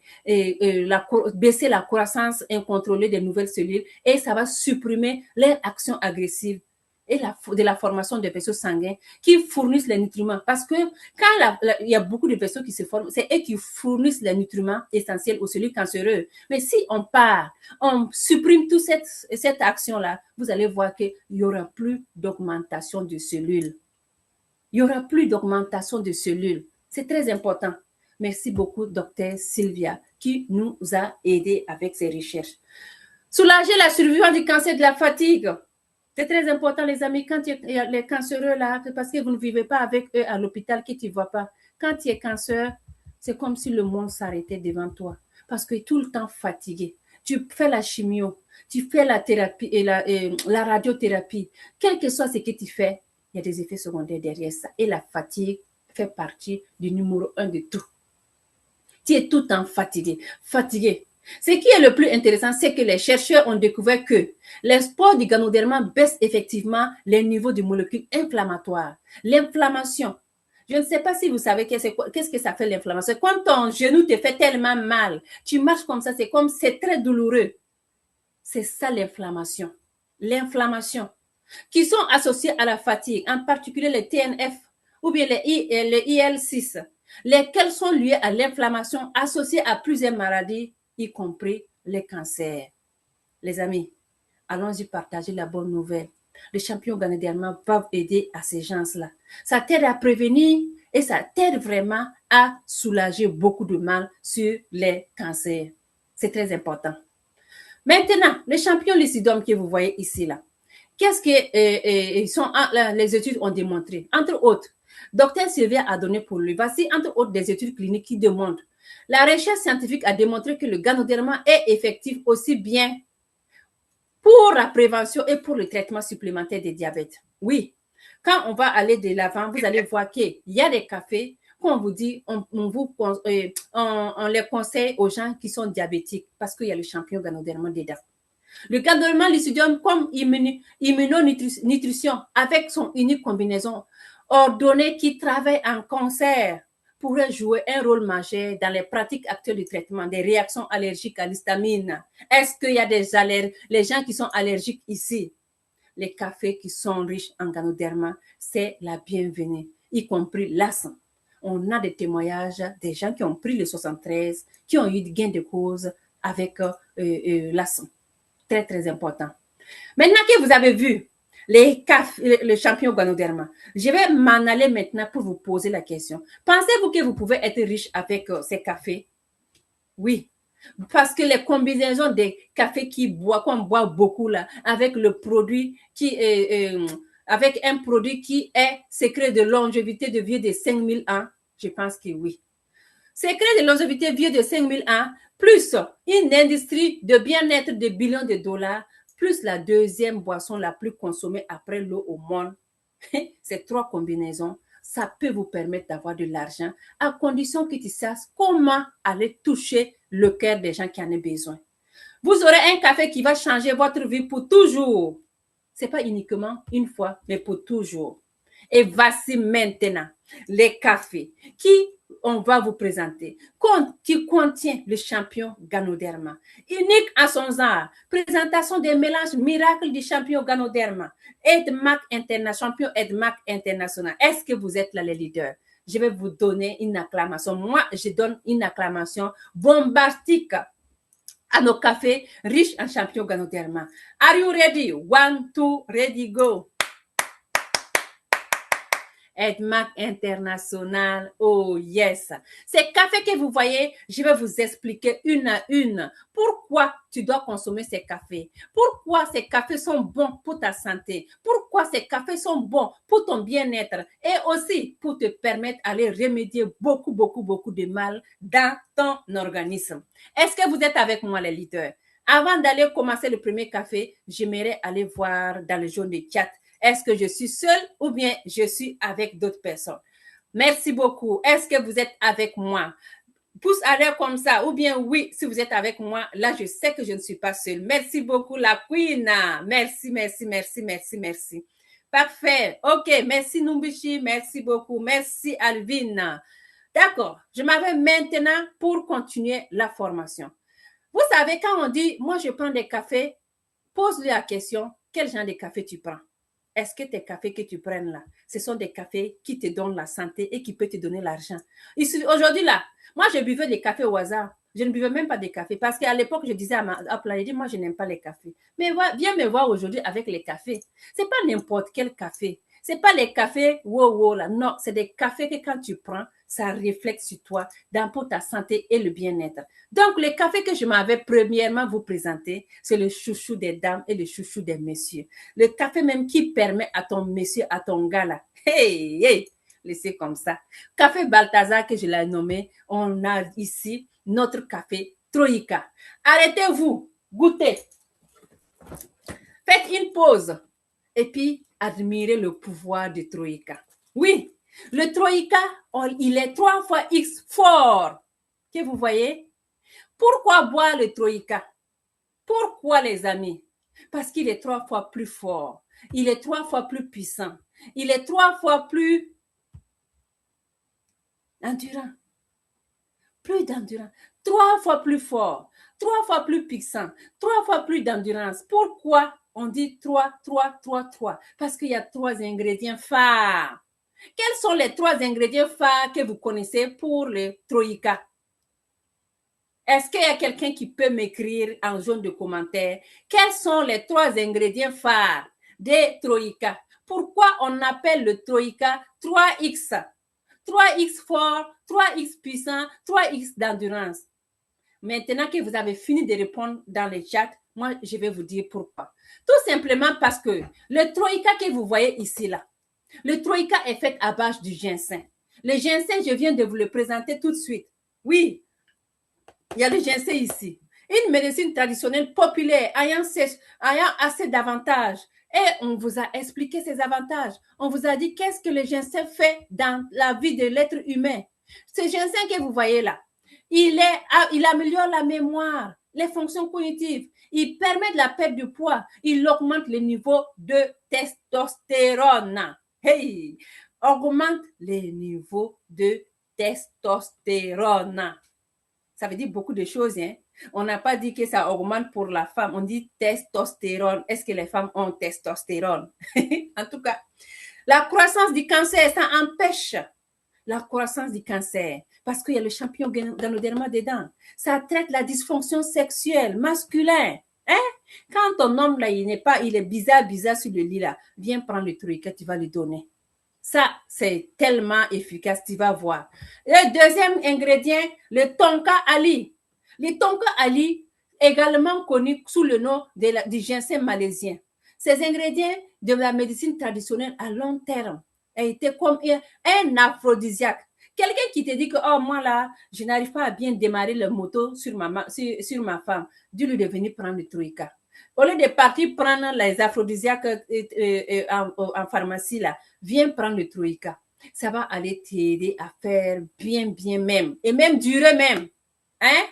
baisser la croissance incontrôlée des nouvelles cellules et ça va supprimer leur action agressive et de la formation des vaisseaux sanguins qui fournissent les nutriments. Parce que quand il y a beaucoup de vaisseaux qui se forment, c'est eux qui fournissent les nutriments essentiels aux cellules cancéreuses. Mais si on supprime toute cette action-là, vous allez voir qu'il n'y aura plus d'augmentation de cellules. Il n'y aura plus d'augmentation de cellules. C'est très important. Merci beaucoup, Dr. Sylvia, qui nous a aidés avec ces recherches. Soulager la survivance du cancer de la fatigue. C'est très important, les amis, quand il y a les cancéreux là, parce que vous ne vivez pas avec eux à l'hôpital, que tu ne vois pas. Quand tu es cancer, c'est comme si le monde s'arrêtait devant toi. Parce que tu es tout le temps fatigué. Tu fais la chimio, tu fais la thérapie et la radiothérapie. Quel que soit ce que tu fais, il y a des effets secondaires derrière ça. Et la fatigue fait partie du numéro 1 de tout. Tu es tout le temps fatigué. Ce qui est le plus intéressant, c'est que les chercheurs ont découvert que les spores du Ganoderma baissent effectivement les niveaux de molécules inflammatoires. L'inflammation. Je ne sais pas si vous savez qu'est-ce que ça fait l'inflammation. Quand ton genou te fait tellement mal, tu marches comme ça, c'est très douloureux. C'est ça l'inflammation. L'inflammation. Qui sont associées à la fatigue, en particulier les TNF ou bien les IL-6, lesquels sont liés à l'inflammation associée à plusieurs maladies, y compris les cancers. Les amis, allons-y partager la bonne nouvelle. Le champignon Ganoderma va aider à ces gens-là. Ça t'aide à prévenir et ça t'aide vraiment à soulager beaucoup de mal sur les cancers. C'est très important. Maintenant, le champignon lucidum que vous voyez ici, là, qu'est-ce que les études ont démontré? Entre autres, Dr. Sylvia a donné pour lui. Voici, entre autres, des études cliniques qui démontrent. La recherche scientifique a démontré que le Ganoderma est effectif aussi bien pour la prévention et pour le traitement supplémentaire des diabètes. Oui, quand on va aller de l'avant, vous allez voir qu'il y a des cafés qu'on vous dit, on les conseille aux gens qui sont diabétiques parce qu'il y a le champignon Ganoderma dedans. Le Ganoderma lucidium comme immunonutrition avec son unique combinaison ordonnée qui travaille en concert pourrait jouer un rôle majeur dans les pratiques actuelles du traitement des réactions allergiques à l'histamine. Est-ce qu'il y a les gens qui sont allergiques ici? Les cafés qui sont riches en Ganoderma, c'est la bienvenue, y compris l'asthme. On a des témoignages des gens qui ont pris le 73, qui ont eu gain de cause avec l'asthme. Très, très important. Maintenant que vous avez vu le champignon Ganoderma, je vais m'en aller maintenant pour vous poser la question. Pensez-vous que vous pouvez être riche avec ces cafés? Oui. Parce que les combinaisons des cafés qu'on boit beaucoup là, avec le produit avec un produit qui est secret de longévité de vieux de 5000 ans, je pense que oui. Secret de longévité vieux de 5000 ans, plus une industrie de bien-être de billions de dollars, plus la deuxième boisson la plus consommée après l'eau au monde. Ces trois combinaisons, ça peut vous permettre d'avoir de l'argent à condition que tu saches comment aller toucher le cœur des gens qui en ont besoin. Vous aurez un café qui va changer votre vie pour toujours. Ce n'est pas uniquement une fois, mais pour toujours. Et voici maintenant les cafés qui on va vous présenter, qui contient le champignon Ganoderma. Unique à son genre, présentation des mélanges miracles du champignon Ganoderma. Champignon EDMAC International. Est-ce que vous êtes là les leaders? Je vais vous donner une acclamation. Moi, je donne une acclamation bombastique à nos cafés riches en champignon Ganoderma. Are you ready? 1, 2, ready, go! EDMAC International, oh yes. Ces cafés que vous voyez, je vais vous expliquer une à une pourquoi tu dois consommer ces cafés, pourquoi ces cafés sont bons pour ta santé, pourquoi ces cafés sont bons pour ton bien-être et aussi pour te permettre d'aller remédier beaucoup de mal dans ton organisme. Est-ce que vous êtes avec moi les leaders? Avant d'aller commencer le premier café, j'aimerais aller voir dans le jaune de chat. Est-ce que je suis seule ou bien je suis avec d'autres personnes? Merci beaucoup. Est-ce que vous êtes avec moi? Pouce à l'air comme ça, ou bien oui, si vous êtes avec moi, là, je sais que je ne suis pas seule. Merci beaucoup, la Queen. Merci, merci, merci, merci, merci. Parfait. OK, merci Numbishi, merci beaucoup. Merci Alvin. D'accord, je m'en vais maintenant pour continuer la formation. Vous savez, quand on dit, moi, je prends des cafés, pose-lui la question, quel genre de café tu prends? Est-ce que tes cafés que tu prends là, ce sont des cafés qui te donnent la santé et qui peuvent te donner l'argent? Aujourd'hui là, moi je buvais des cafés au hasard. Je ne buvais même pas des cafés parce qu'à l'époque, je disais à Planète, moi je n'aime pas les cafés. Mais viens me voir aujourd'hui avec les cafés. C'est pas n'importe quel café. C'est pas les cafés wow là. Non, c'est des cafés que quand tu prends, ça reflète sur toi pour ta santé et le bien-être. Donc, le café que je m'avais premièrement vous présenter, c'est le chouchou des dames et le chouchou des messieurs. Le café même qui permet à ton monsieur, à ton gars là, hey, laissez comme ça. Café Balthazar que je l'ai nommé, on a ici notre café Troïka. Arrêtez-vous, goûtez. Faites une pause et puis admirez le pouvoir de Troïka. Oui, le Troïka, il est 3 fois X fort. Que vous voyez? Pourquoi boire le Troïka? Pourquoi, les amis? Parce qu'il est 3 fois plus fort. Il est 3 fois plus puissant. Il est 3 fois plus endurant. Plus d'endurance. 3 fois plus fort. 3 fois plus puissant. 3 fois plus d'endurance. Pourquoi on dit 3, 3, 3, 3? Parce qu'il y a 3 ingrédients phares. Quels sont les 3 ingrédients phares que vous connaissez pour le Troïka? Est-ce qu'il y a quelqu'un qui peut m'écrire en zone de commentaires? Quels sont les 3 ingrédients phares des Troïka? Pourquoi on appelle le Troïka 3X? 3X fort, 3X puissant, 3X d'endurance. Maintenant que vous avez fini de répondre dans le chat, moi, je vais vous dire pourquoi. Tout simplement parce que le Troïka que vous voyez ici, là, le Troïka est fait à base du ginseng. Le ginseng, je viens de vous le présenter tout de suite. Oui, il y a le ginseng ici. Une médecine traditionnelle populaire ayant assez d'avantages. Et on vous a expliqué ces avantages. On vous a dit qu'est-ce que le ginseng fait dans la vie de l'être humain. Ce ginseng que vous voyez là, il améliore la mémoire, les fonctions cognitives. Il permet de la perte de poids. Il augmente le niveau de testostérone. Hey! Augmente les niveaux de testostérone. Ça veut dire beaucoup de choses. Hein? On n'a pas dit que ça augmente pour la femme. On dit testostérone. Est-ce que les femmes ont testostérone? En tout cas, la croissance du cancer, ça empêche la croissance du cancer parce qu'il y a le champignon ganoderma dedans. Ça traite la dysfonction sexuelle masculine. Hein? Quand ton homme, là, il est bizarre sur le lit, là, viens prendre le truc que tu vas lui donner. Ça, c'est tellement efficace, tu vas voir. Le deuxième ingrédient, le tonka ali. Le tonka ali, également connu sous le nom du ginseng malaisien. Ces ingrédients de la médecine traditionnelle à long terme étaient comme un aphrodisiaque. Quelqu'un qui te dit que, oh, moi là, je n'arrive pas à bien démarrer le moto sur ma femme, dis-lui de venir prendre le troïka. Au lieu de partir prendre les aphrodisiaques en pharmacie, là, viens prendre le troïka. Ça va aller t'aider à faire bien même. Et même durer même. Hein?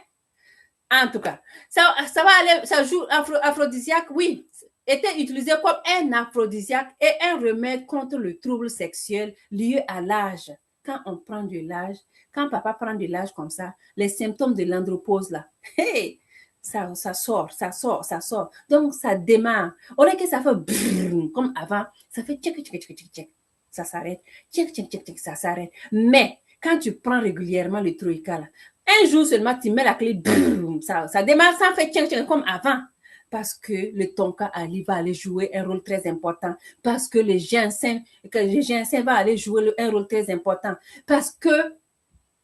En tout cas, ça va aller, ça joue aphrodisiaque, oui, était utilisé comme un aphrodisiaque et un remède contre le trouble sexuel lié à l'âge. Quand on prend de l'âge, quand papa prend de l'âge comme ça, les symptômes de l'andropause là, hey, ça sort. Donc, ça démarre. Au lieu que ça fait brrr, comme avant, ça fait tchik. Ça s'arrête. Tchik, ça s'arrête. Mais, quand tu prends régulièrement le troïka là, un jour seulement, tu mets la clé, brrr, ça démarre, ça fait tchik comme avant. Parce que le tonka ali va aller jouer un rôle très important. Parce que le ginseng va aller jouer un rôle très important. Parce que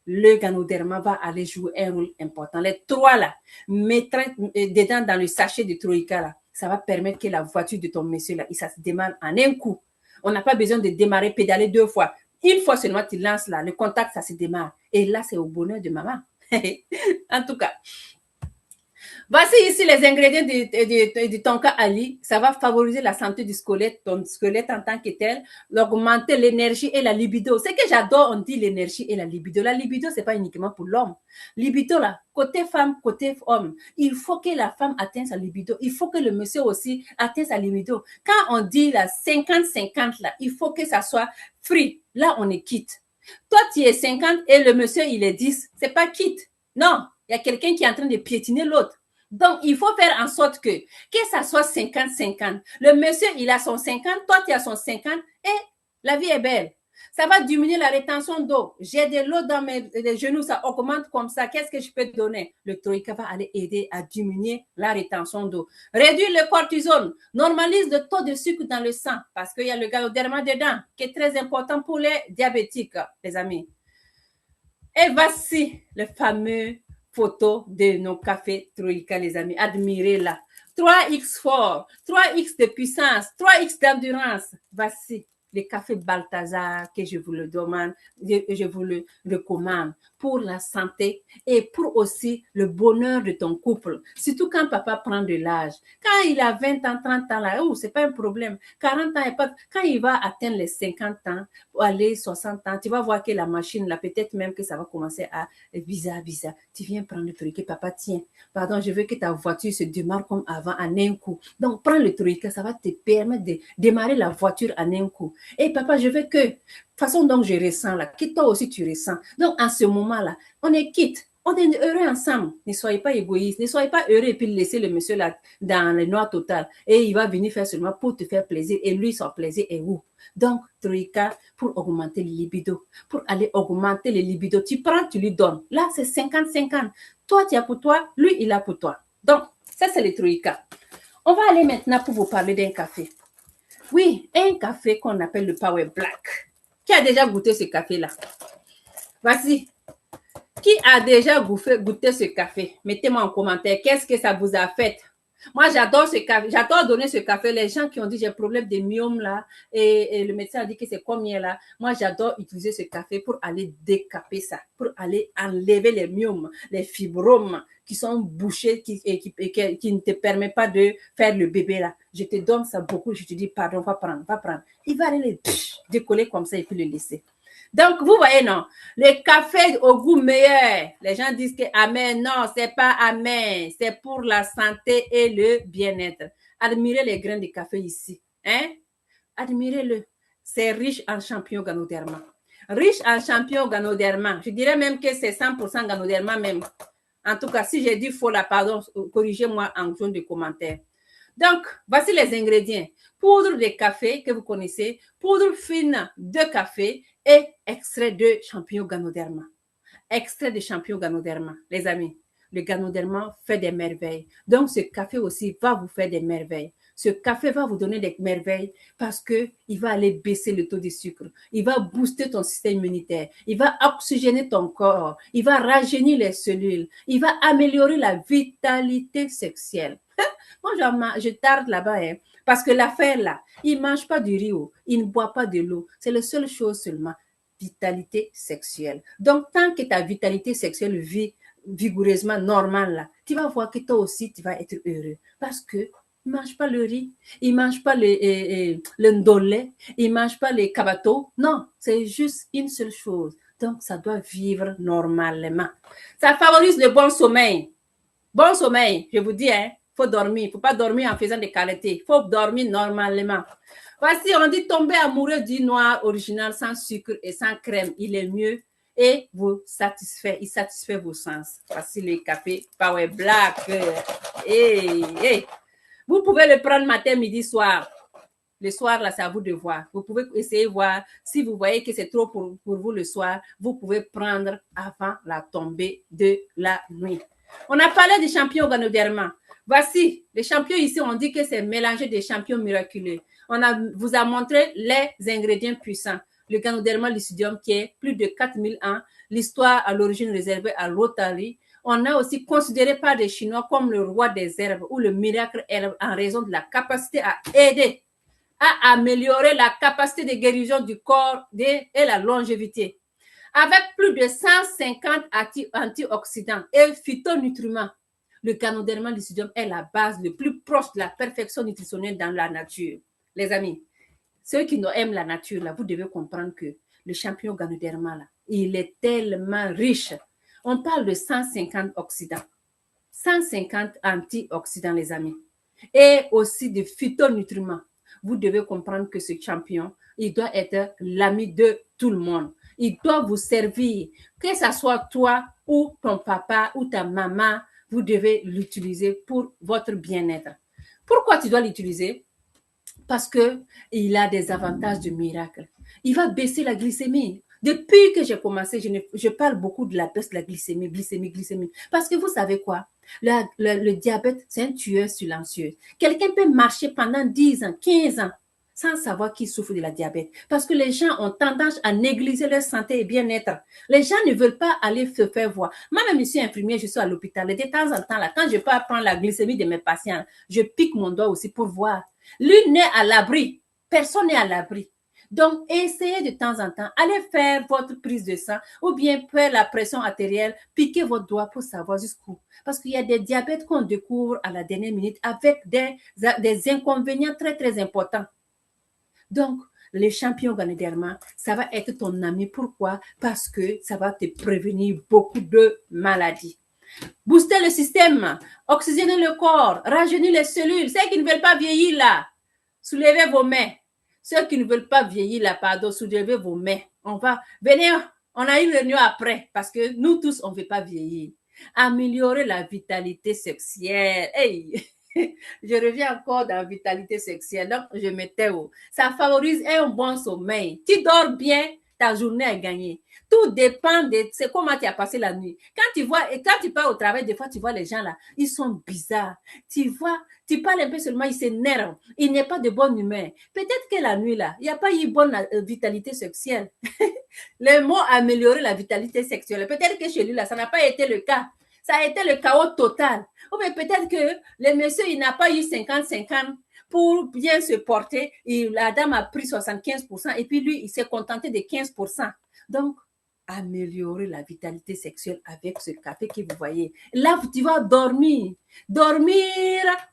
le ganoderma va aller jouer un rôle important. Les 3 là, mettre dedans dans le sachet de troïka là, ça va permettre que la voiture de ton monsieur là, ça se démarre en un coup. On n'a pas besoin de démarrer, pédaler 2 fois. Une fois seulement, tu lances là, le contact, ça se démarre. Et là, c'est au bonheur de maman. En tout cas, Voici ici les ingrédients de ton cas, Ali. Ça va favoriser la santé du squelette, ton squelette en tant que tel, augmenter l'énergie et la libido. C'est que j'adore, on dit l'énergie et la libido. La libido, c'est pas uniquement pour l'homme. Libido, là, côté femme, côté homme. Il faut que la femme atteigne sa libido. Il faut que le monsieur aussi atteigne sa libido. Quand on dit la 50-50, là, il faut que ça soit free. Là, on est quitte. Toi, tu es 50 et le monsieur, il est 10. C'est pas quitte. Non, il y a quelqu'un qui est en train de piétiner l'autre. Donc, il faut faire en sorte que ça soit 50-50. Le monsieur, il a son 50, toi, tu as son 50 et la vie est belle. Ça va diminuer la rétention d'eau. J'ai de l'eau dans les genoux, ça augmente comme ça. Qu'est-ce que je peux te donner? Le Troïka va aller aider à diminuer la rétention d'eau. Réduire le cortisone. Normalise le taux de sucre dans le sang parce qu'il y a le ganoderma dedans qui est très important pour les diabétiques, les amis. Et voici le fameux photo de nos cafés Troïka, les amis. Admirez-la. 3x fort, 3x de puissance, 3x d'endurance. Voici les cafés Balthazar que je vous le demande, je vous le recommande pour la santé et pour aussi le bonheur de ton couple. Surtout quand papa prend de l'âge. Quand il a 20 ans, 30 ans, là, c'est pas un problème. 40 ans, quand il va atteindre les 50 ans, ou aller 60 ans, tu vas voir que la machine, là, peut-être même que ça va commencer à bizarre. Tu viens prendre le truc, papa, tiens, pardon, je veux que ta voiture se démarre comme avant en un coup. Donc, prends le truc, ça va te permettre de démarrer la voiture en un coup. Et papa, je veux que, façon dont je ressens là, que toi aussi tu ressens. Donc, en ce moment-là, on est quitte. On est heureux ensemble. Ne soyez pas égoïste. Ne soyez pas heureux et puis laissez le monsieur là dans le noir total. Et il va venir faire seulement pour te faire plaisir. Et lui, son plaisir est où? Donc, Troïka, pour augmenter le libido, pour aller augmenter le libido, tu prends, tu lui donnes. Là, c'est 50-50. Toi, tu as pour toi, lui, il a pour toi. Donc, ça, c'est le Troïka. On va aller maintenant pour vous parler d'un café. Oui, un café qu'on appelle le Power Black. Qui a déjà goûté ce café-là? Voici. Qui a déjà goûté ce café? Mettez-moi en commentaire. Qu'est-ce que ça vous a fait? Moi, j'adore ce café. J'adore donner ce café. Les gens qui ont dit j'ai problème de myome là et le médecin a dit que c'est combien là. Moi, j'adore utiliser ce café pour aller décaper ça, pour aller enlever les myomes, les fibromes qui sont bouchés qui ne te permettent pas de faire le bébé là. Je te donne ça beaucoup. Je te dis pardon, va prendre. Il va aller les décoller comme ça et puis le laisser. Donc, vous voyez, non, les cafés au goût meilleur, les gens disent que amen, non, c'est pas amen, c'est pour la santé et le bien-être. Admirez les grains de café ici, hein? Admirez-le. C'est riche en champignons Ganoderma. Riche en champignons Ganoderma. Je dirais même que c'est 100% Ganoderma même. En tout cas, si j'ai dit faux là, pardon, corrigez-moi en zone de commentaires. Donc, voici les ingrédients. Poudre de café que vous connaissez, poudre fine de café et extrait de champignons Ganoderma. Extrait de champignons Ganoderma, les amis. Le Ganoderma fait des merveilles. Donc, ce café aussi va vous faire des merveilles. Ce café va vous donner des merveilles parce qu'il va aller baisser le taux de sucre. Il va booster ton système immunitaire. Il va oxygéner ton corps. Il va rajeunir les cellules. Il va améliorer la vitalité sexuelle. Moi, je tarde là-bas, hein, parce que l'affaire là, il ne mange pas du riz, il ne boit pas de l'eau. C'est la seule chose seulement, vitalité sexuelle. Donc, tant que ta vitalité sexuelle vit vigoureusement, normale là, tu vas voir que toi aussi, tu vas être heureux. Parce que il ne mange pas le riz, il ne mange pas le ndolé, il ne mange pas les kabato. Non, c'est juste une seule chose. Donc, ça doit vivre normalement. Ça favorise le bon sommeil. Bon sommeil, je vous dis, hein. Faut dormir. Il ne faut pas dormir en faisant des qualités. Il faut dormir normalement. Voici, on dit tomber amoureux du noir original sans sucre et sans crème. Il est mieux et vous satisfait. Il satisfait vos sens. Voici le café Power Black. Hey. Vous pouvez le prendre matin, midi, soir. Le soir, là, c'est à vous de voir. Vous pouvez essayer de voir. Si vous voyez que c'est trop pour vous le soir, vous pouvez prendre avant la tombée de la nuit. On a parlé des champignons Ganoderma. Voici, les champignons ici, on dit que c'est mélangé des champignons miraculeux. Vous a montré les ingrédients puissants. Le Ganoderma lucidium qui est plus de 4000 ans, l'histoire à l'origine réservée à Rotary. On a aussi considéré par les Chinois comme le roi des herbes ou le miracle herbe en raison de la capacité à aider, à améliorer la capacité de guérison du corps et la longévité. Avec plus de 150 antioxydants et phytonutriments, Le Ganoderma lucidum est la base le plus proche de la perfection nutritionnelle dans la nature. Les amis, ceux qui aiment la nature, là, vous devez comprendre que le champignon Ganoderma, là, il est tellement riche. On parle de 150 oxydants, 150 antioxydants, les amis, et aussi de phytonutriments. Vous devez comprendre que ce champignon, il doit être l'ami de tout le monde. Il doit vous servir, que ce soit toi ou ton papa ou ta maman, vous devez l'utiliser pour votre bien-être. Pourquoi tu dois l'utiliser? Parce qu'il a des avantages de miracle. Il va baisser la glycémie. Depuis que j'ai commencé, je parle beaucoup de la baisse de la glycémie, glycémie. Parce que vous savez quoi? Le diabète, c'est un tueur silencieux. Quelqu'un peut marcher pendant 10 ans, 15 ans, sans savoir qu'il souffre de la diabète. Parce que les gens ont tendance à négliger leur santé et bien-être. Les gens ne veulent pas aller se faire voir. Moi-même, je suis infirmière, je suis à l'hôpital. Et de temps en temps, là, quand je peux prendre la glycémie de mes patients, je pique mon doigt aussi pour voir. L'une n'est à l'abri. Personne n'est à l'abri. Donc, essayez de temps en temps, allez faire votre prise de sang ou bien faire la pression artérielle, piquez votre doigt pour savoir jusqu'où. Parce qu'il y a des diabètes qu'on découvre à la dernière minute avec des inconvénients très, très importants. Donc, les champignons Ganoderma, ça va être ton ami. Pourquoi? Parce que ça va te prévenir beaucoup de maladies. Booster le système, oxygéner le corps, rajeunir les cellules. Ceux qui ne veulent pas vieillir là, soulevez vos mains. Ceux qui ne veulent pas vieillir là, pardon, soulevez vos mains. Venez, on a une réunion après parce que nous tous, on ne veut pas vieillir. Améliorer la vitalité sexuelle. Hey! Je reviens encore dans la vitalité sexuelle. Donc, je mettais où? Ça favorise un bon sommeil. Tu dors bien, ta journée est gagnée. Tout dépend de comment tu as passé la nuit. Quand tu pars au travail, des fois, tu vois les gens là, ils sont bizarres. Tu vois, tu parles un peu seulement, ils s'énervent. Il n'y a pas de bonne humeur. Peut-être que la nuit là, il n'y a pas eu bonne vitalité sexuelle. Le mot améliorer la vitalité sexuelle. Peut-être que chez lui là, ça n'a pas été le cas. Ça a été le chaos total. Ou bien peut-être que le monsieur, il n'a pas eu 50-50 pour bien se porter. Et la dame a pris 75% et puis lui, il s'est contenté de 15%. Donc, améliorer la vitalité sexuelle avec ce café que vous voyez. Là, tu vas dormir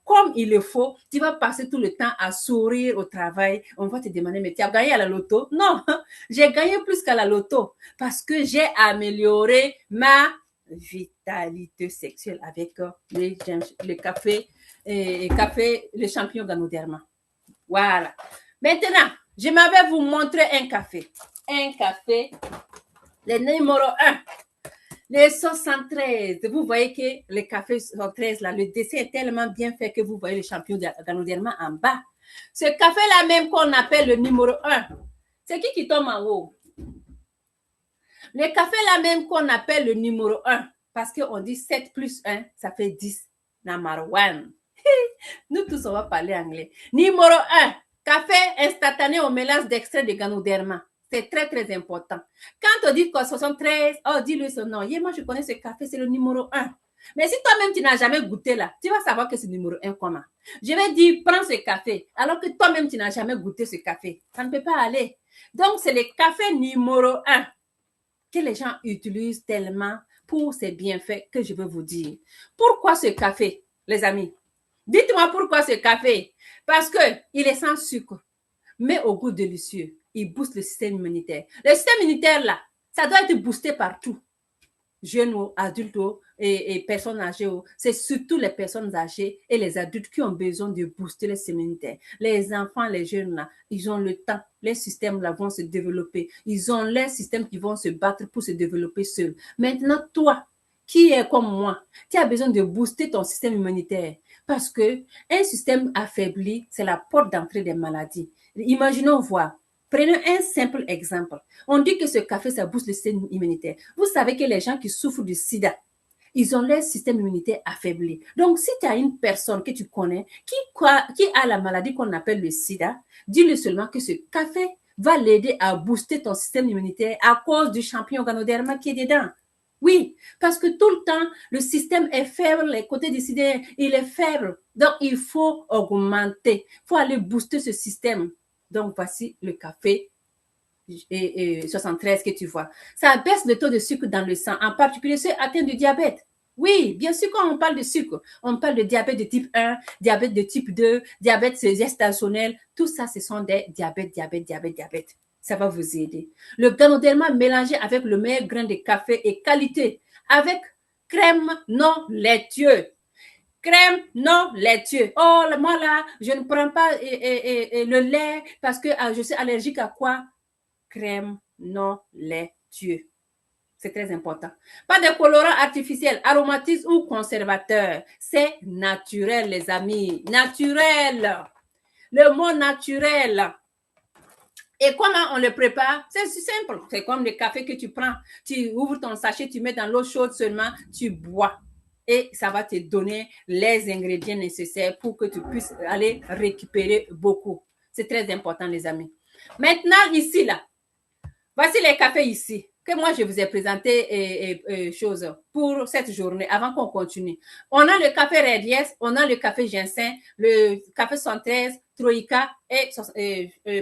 comme il le faut. Tu vas passer tout le temps à sourire au travail. On va te demander, mais tu as gagné à la loto? Non, j'ai gagné plus qu'à la loto parce que j'ai amélioré ma vitalité sexuelle avec le café, le champignon Ganoderma. Voilà. Maintenant, je m'en vais vous montrer un café. Un café, le numéro 1. Le 73. Vous voyez que le café 73, là, le dessin est tellement bien fait que vous voyez le champignon Ganoderma en bas. Ce café-là même qu'on appelle le numéro 1, c'est qui tombe en haut? Le café là même qu'on appelle le numéro 1, parce qu'on dit 7 plus 1, ça fait 10. Number 1. Nous tous, on va parler anglais. Numéro 1, café instantané au mélange d'extrait de Ganoderma. C'est très, très important. Quand on dit quoi, 73, oh, dis-lui son nom. Moi, je connais ce café, c'est le numéro 1. Mais si toi-même, tu n'as jamais goûté là, tu vas savoir que c'est le numéro 1 comment. Je vais dire, prends ce café, alors que toi-même, tu n'as jamais goûté ce café. Ça ne peut pas aller. Donc, c'est le café numéro 1 que les gens utilisent tellement pour ces bienfaits que je veux vous dire. Pourquoi ce café, les amis? Dites-moi pourquoi ce café. Parce qu'il est sans sucre, mais au goût délicieux. Il booste le système immunitaire. Le système immunitaire, là, ça doit être boosté partout. Jeunes ou adultes et personnes âgées. C'est surtout les personnes âgées et les adultes qui ont besoin de booster le système immunitaire. Les enfants, les jeunes, là, ils ont le temps. Les systèmes là vont se développer. Ils ont les systèmes qui vont se battre pour se développer seuls. Maintenant, toi, qui est comme moi, tu as besoin de booster ton système immunitaire parce que un système affaibli, c'est la porte d'entrée des maladies. Imaginons voir. Prenons un simple exemple. On dit que ce café, ça booste le système immunitaire. Vous savez que les gens qui souffrent du sida, ils ont leur système immunitaire affaibli. Donc, si tu as une personne que tu connais qui a la maladie qu'on appelle le sida, dis-lui seulement que ce café va l'aider à booster ton système immunitaire à cause du champignon Ganoderma qui est dedans. Oui, parce que tout le temps, le système est faible, les côtés décidés, il est faible. Donc, il faut augmenter, il faut aller booster ce système. Donc, voici le café 73 que tu vois. Ça baisse le taux de sucre dans le sang, en particulier ceux atteints du diabète. Oui, bien sûr, quand on parle de sucre, on parle de diabète de type 1, diabète de type 2, diabète gestationnel. Tout ça, ce sont des diabètes. Ça va vous aider. Le ganoderma mélangé avec le meilleur grain de café et qualité, avec crème non laiteux. Crème non laiteux. Oh, moi là, je ne prends pas le lait parce que je suis allergique à quoi? Crème non laiteux. C'est très important. Pas de colorant artificiel, aromatisme ou conservateur. C'est naturel, les amis. Naturel. Le mot naturel. Et comment on le prépare? C'est si simple. C'est comme le café que tu prends. Tu ouvres ton sachet, tu mets dans l'eau chaude seulement, tu bois. Et ça va te donner les ingrédients nécessaires pour que tu puisses aller récupérer beaucoup. C'est très important, les amis. Maintenant, ici, là, voici les cafés ici que moi, je vous ai présenté choses pour cette journée avant qu'on continue. On a le café Red Yes, on a le café Ginseng, le café 113, Troïka et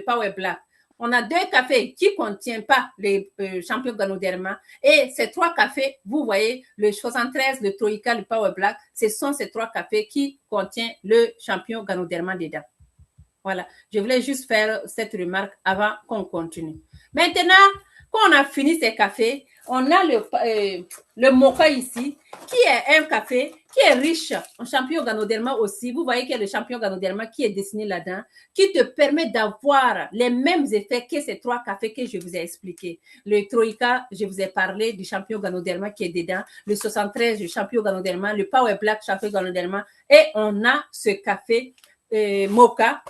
Power Black. On a deux cafés qui ne contiennent pas les champignons Ganoderma. Et ces trois cafés, vous voyez, le 73, le Troïka, le Power Black, ce sont ces trois cafés qui contiennent le champignon Ganoderma dedans. Voilà, je voulais juste faire cette remarque avant qu'on continue. Maintenant, quand on a fini ces cafés, on a le mocha ici, qui est un café qui est riche en champignons Ganoderma aussi. Vous voyez qu'il y a le champignon Ganoderma qui est dessiné là-dedans, qui te permet d'avoir les mêmes effets que ces trois cafés que je vous ai expliqués. Le Troïka, je vous ai parlé du champignon Ganoderma qui est dedans, le 73, le champignon Ganoderma, le Power Black, champignon Ganoderma, et on a ce café mocha,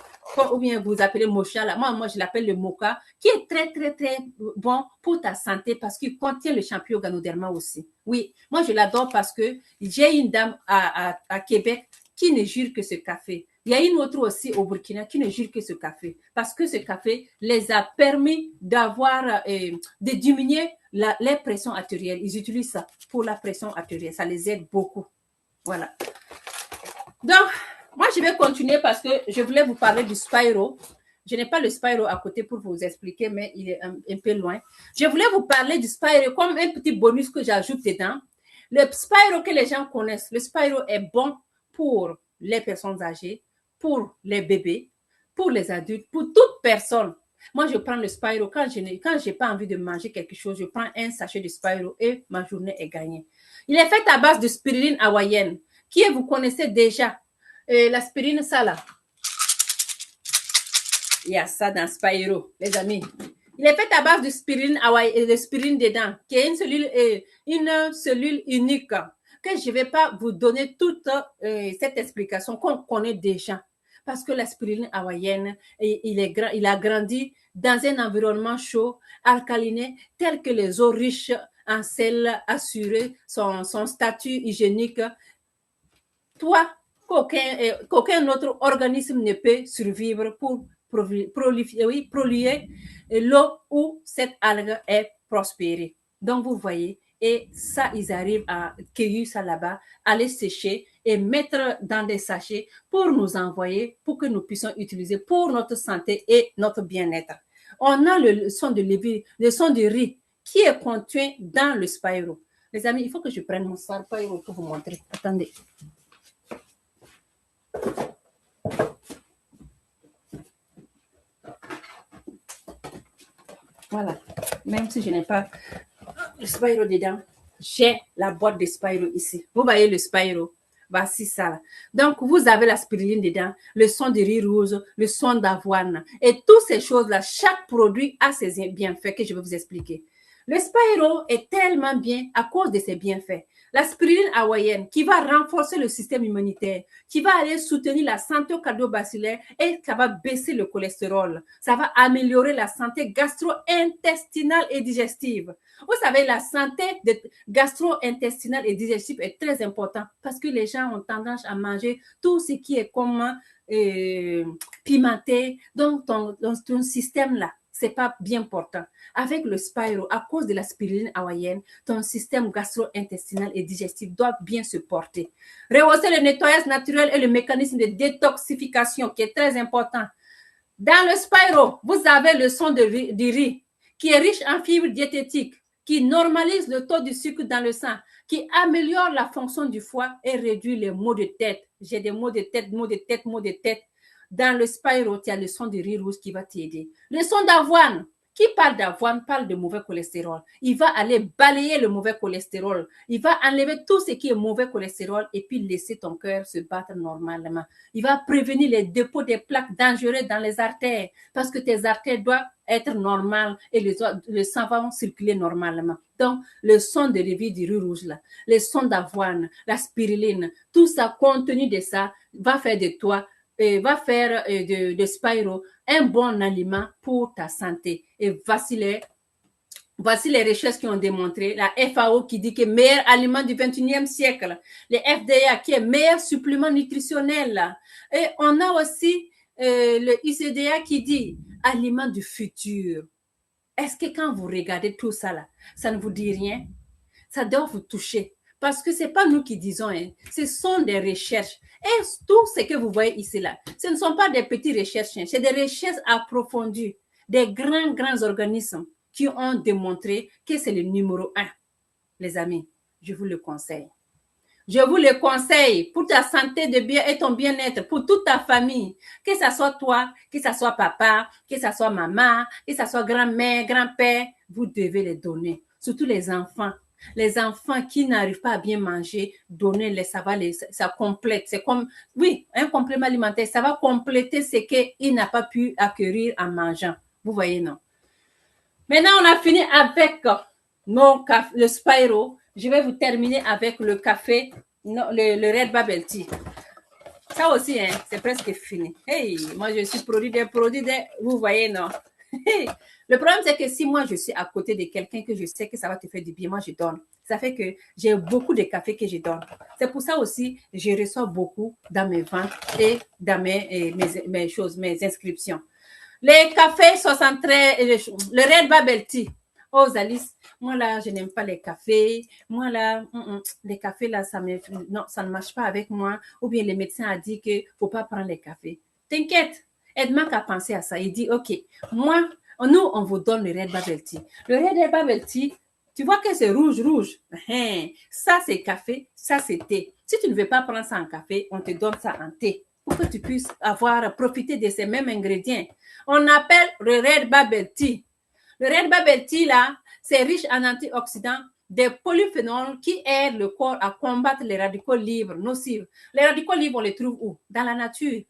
ou bien vous appelez mocha, là. Moi, je l'appelle le mocha, qui est très, très, très bon pour ta santé parce qu'il contient le champignon Ganoderma aussi. Oui, moi, je l'adore parce que j'ai une dame à Québec qui ne jure que ce café. Il y a une autre aussi au Burkina qui ne jure que ce café parce que ce café les a permis d'avoir, de diminuer les pressions artérielles. Ils utilisent ça pour la pression artérielle. Ça les aide beaucoup. Voilà. Donc, moi, je vais continuer parce que je voulais vous parler du Spyro. Je n'ai pas le Spyro à côté pour vous expliquer, mais il est un peu loin. Je voulais vous parler du Spyro comme un petit bonus que j'ajoute dedans. Le Spyro que les gens connaissent, le Spyro est bon pour les personnes âgées, pour les bébés, pour les adultes, pour toute personne. Moi, je prends le Spyro quand je n'ai pas envie de manger quelque chose, je prends un sachet de Spyro et ma journée est gagnée. Il est fait à base de spiruline hawaïenne, qui vous connaissez déjà. L'aspirine, ça là. Il y a ça dans Spyro, les amis. Il est fait à base de spiruline hawaïenne, de spiruline dedans, qui est une cellule unique, que je ne vais pas vous donner toute cette explication qu'on connaît déjà. Parce que la spiruline hawaïenne, il a grandi dans un environnement chaud, alcaliné, tel que les eaux riches en sel assurent son statut hygiénique. Toi, qu'aucun autre organisme ne peut survivre pour polluer l'eau où cette algue est prospérée. Donc, vous voyez, et ça, ils arrivent à cueillir ça là-bas, à les sécher et mettre dans des sachets pour nous envoyer, pour que nous puissions utiliser pour notre santé et notre bien-être. On a le son de riz qui est contenu dans le Spyro. Les amis, il faut que je prenne mon Spyro pour vous montrer. Attendez. Voilà. Même si je n'ai pas le Spyro dedans, j'ai la boîte de Spyro ici. Vous voyez le Spyro? Voici ça. Là. Donc, vous avez la spiruline dedans, le son de riz rouge, le son d'avoine. Et toutes ces choses-là, chaque produit a ses bienfaits que je vais vous expliquer. Le Spyro est tellement bien à cause de ses bienfaits. La spiruline hawaïenne qui va renforcer le système immunitaire, qui va aller soutenir la santé cardiovasculaire et ça va baisser le cholestérol. Ça va améliorer la santé gastro-intestinale et digestive. Vous savez, la santé gastro-intestinale et digestive est très importante parce que les gens ont tendance à manger tout ce qui est comme pimenté. Donc, ton système-là, c'est pas bien portant. Avec le Spyro, à cause de la spiruline hawaïenne, ton système gastro-intestinal et digestif doit bien se porter. Rehausser le nettoyage naturel et le mécanisme de détoxification qui est très important. Dans le Spyro, vous avez le son du riz qui est riche en fibres diététiques, qui normalise le taux du sucre dans le sang, qui améliore la fonction du foie et réduit les maux de tête. J'ai des maux de tête, maux de tête, maux de tête. Dans le Spyro, il y a le son de riz rouge qui va t'aider. Le son d'avoine. Qui parle d'avoine parle de mauvais cholestérol. Il va aller balayer le mauvais cholestérol. Il va enlever tout ce qui est mauvais cholestérol et puis laisser ton cœur se battre normalement. Il va prévenir les dépôts des plaques dangereuses dans les artères parce que tes artères doivent être normales et le sang va circuler normalement. Donc, le son de réveil du riz rouge, là, le son d'avoine, la spiruline, tout ça, contenu de ça, va faire de toi va faire de Spyro un bon aliment pour ta santé. Et voici les recherches qui ont démontré, la FAO qui dit que meilleur aliment du 21e siècle, le FDA qui est meilleur supplément nutritionnel. Et on a aussi le ICDA qui dit aliment du futur. Est-ce que quand vous regardez tout ça là, ça ne vous dit rien? Ça doit vous toucher. Parce que ce n'est pas nous qui disons, hein. Ce sont des recherches. Et tout ce que vous voyez ici, là, ce ne sont pas des petites recherches, hein. C'est des recherches approfondies, des grands organismes qui ont démontré que c'est le numéro 1. Les amis, je vous le conseille. Je vous le conseille pour ta santé de bien et ton bien-être, pour toute ta famille. Que ce soit toi, que ce soit papa, que ce soit maman, que ce soit grand-mère, grand-père, vous devez les donner. Surtout les enfants. Les enfants qui n'arrivent pas à bien manger, donnez-les, ça complète. C'est comme, oui, un complément alimentaire, ça va compléter ce qu'il n'a pas pu acquérir en mangeant. Vous voyez, non? Maintenant, on a fini avec le Spyro. Je vais vous terminer avec le café, non, le Red Bubble Tea. Ça aussi, hein, c'est presque fini. Hey, moi, je suis produit des, vous voyez, non? Hey. Le problème, c'est que si moi, je suis à côté de quelqu'un que je sais que ça va te faire du bien, moi, je donne. Ça fait que j'ai beaucoup de café que je donne. C'est pour ça aussi, je reçois beaucoup dans mes ventes et dans mes choses, mes inscriptions. Les cafés 73, le Red Bubble Tea. Oh, Alice, moi là, je n'aime pas les cafés. Moi là, les cafés là, non, ça ne marche pas avec moi. Ou bien le médecin a dit qu'il ne faut pas prendre les cafés. T'inquiète, Edmond a pensé à ça. Il dit, OK, moi, nous, on vous donne le Red Bubble Tea. Le Red Bubble Tea, tu vois que c'est rouge. Ça, c'est café, ça, c'est thé. Si tu ne veux pas prendre ça en café, on te donne ça en thé pour que tu puisses profiter de ces mêmes ingrédients. On appelle le Red Bubble Tea. Le Red Bubble Tea, là, c'est riche en antioxydants, des polyphénols qui aident le corps à combattre les radicaux libres nocifs. Les radicaux libres, on les trouve où? Dans la nature.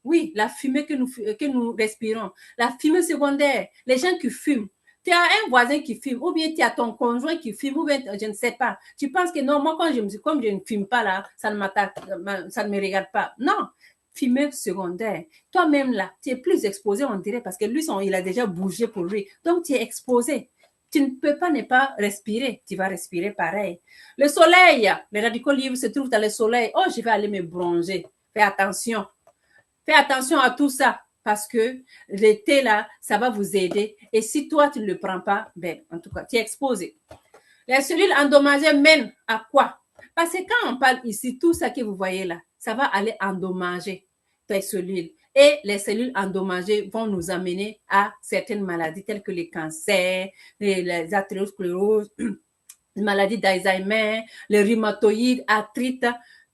Oui, la fumée que nous respirons, la fumée secondaire, les gens qui fument. Tu as un voisin qui fume, ou bien tu as ton conjoint qui fume, ou bien je ne sais pas. Tu penses que non, moi, comme je ne fume pas là, ça ne me regarde pas. Non, fumée secondaire. Toi-même là, tu es plus exposé, on dirait, parce que lui, il a déjà bougé pour lui. Donc, tu es exposé. Tu ne peux pas ne pas respirer. Tu vas respirer pareil. Le soleil, les radicaux libres se trouvent dans le soleil. Oh, je vais aller me bronzer. Fais attention. Fais attention à tout ça parce que l'été, là, ça va vous aider. Et si toi, tu ne le prends pas, ben, en tout cas, tu es exposé. Les cellules endommagées mènent à quoi? Parce que quand on parle ici, tout ça que vous voyez là, ça va aller endommager tes cellules. Et les cellules endommagées vont nous amener à certaines maladies telles que les cancers, les artérioscléroses, les maladies d'Alzheimer, les rhumatoïdes, arthrite.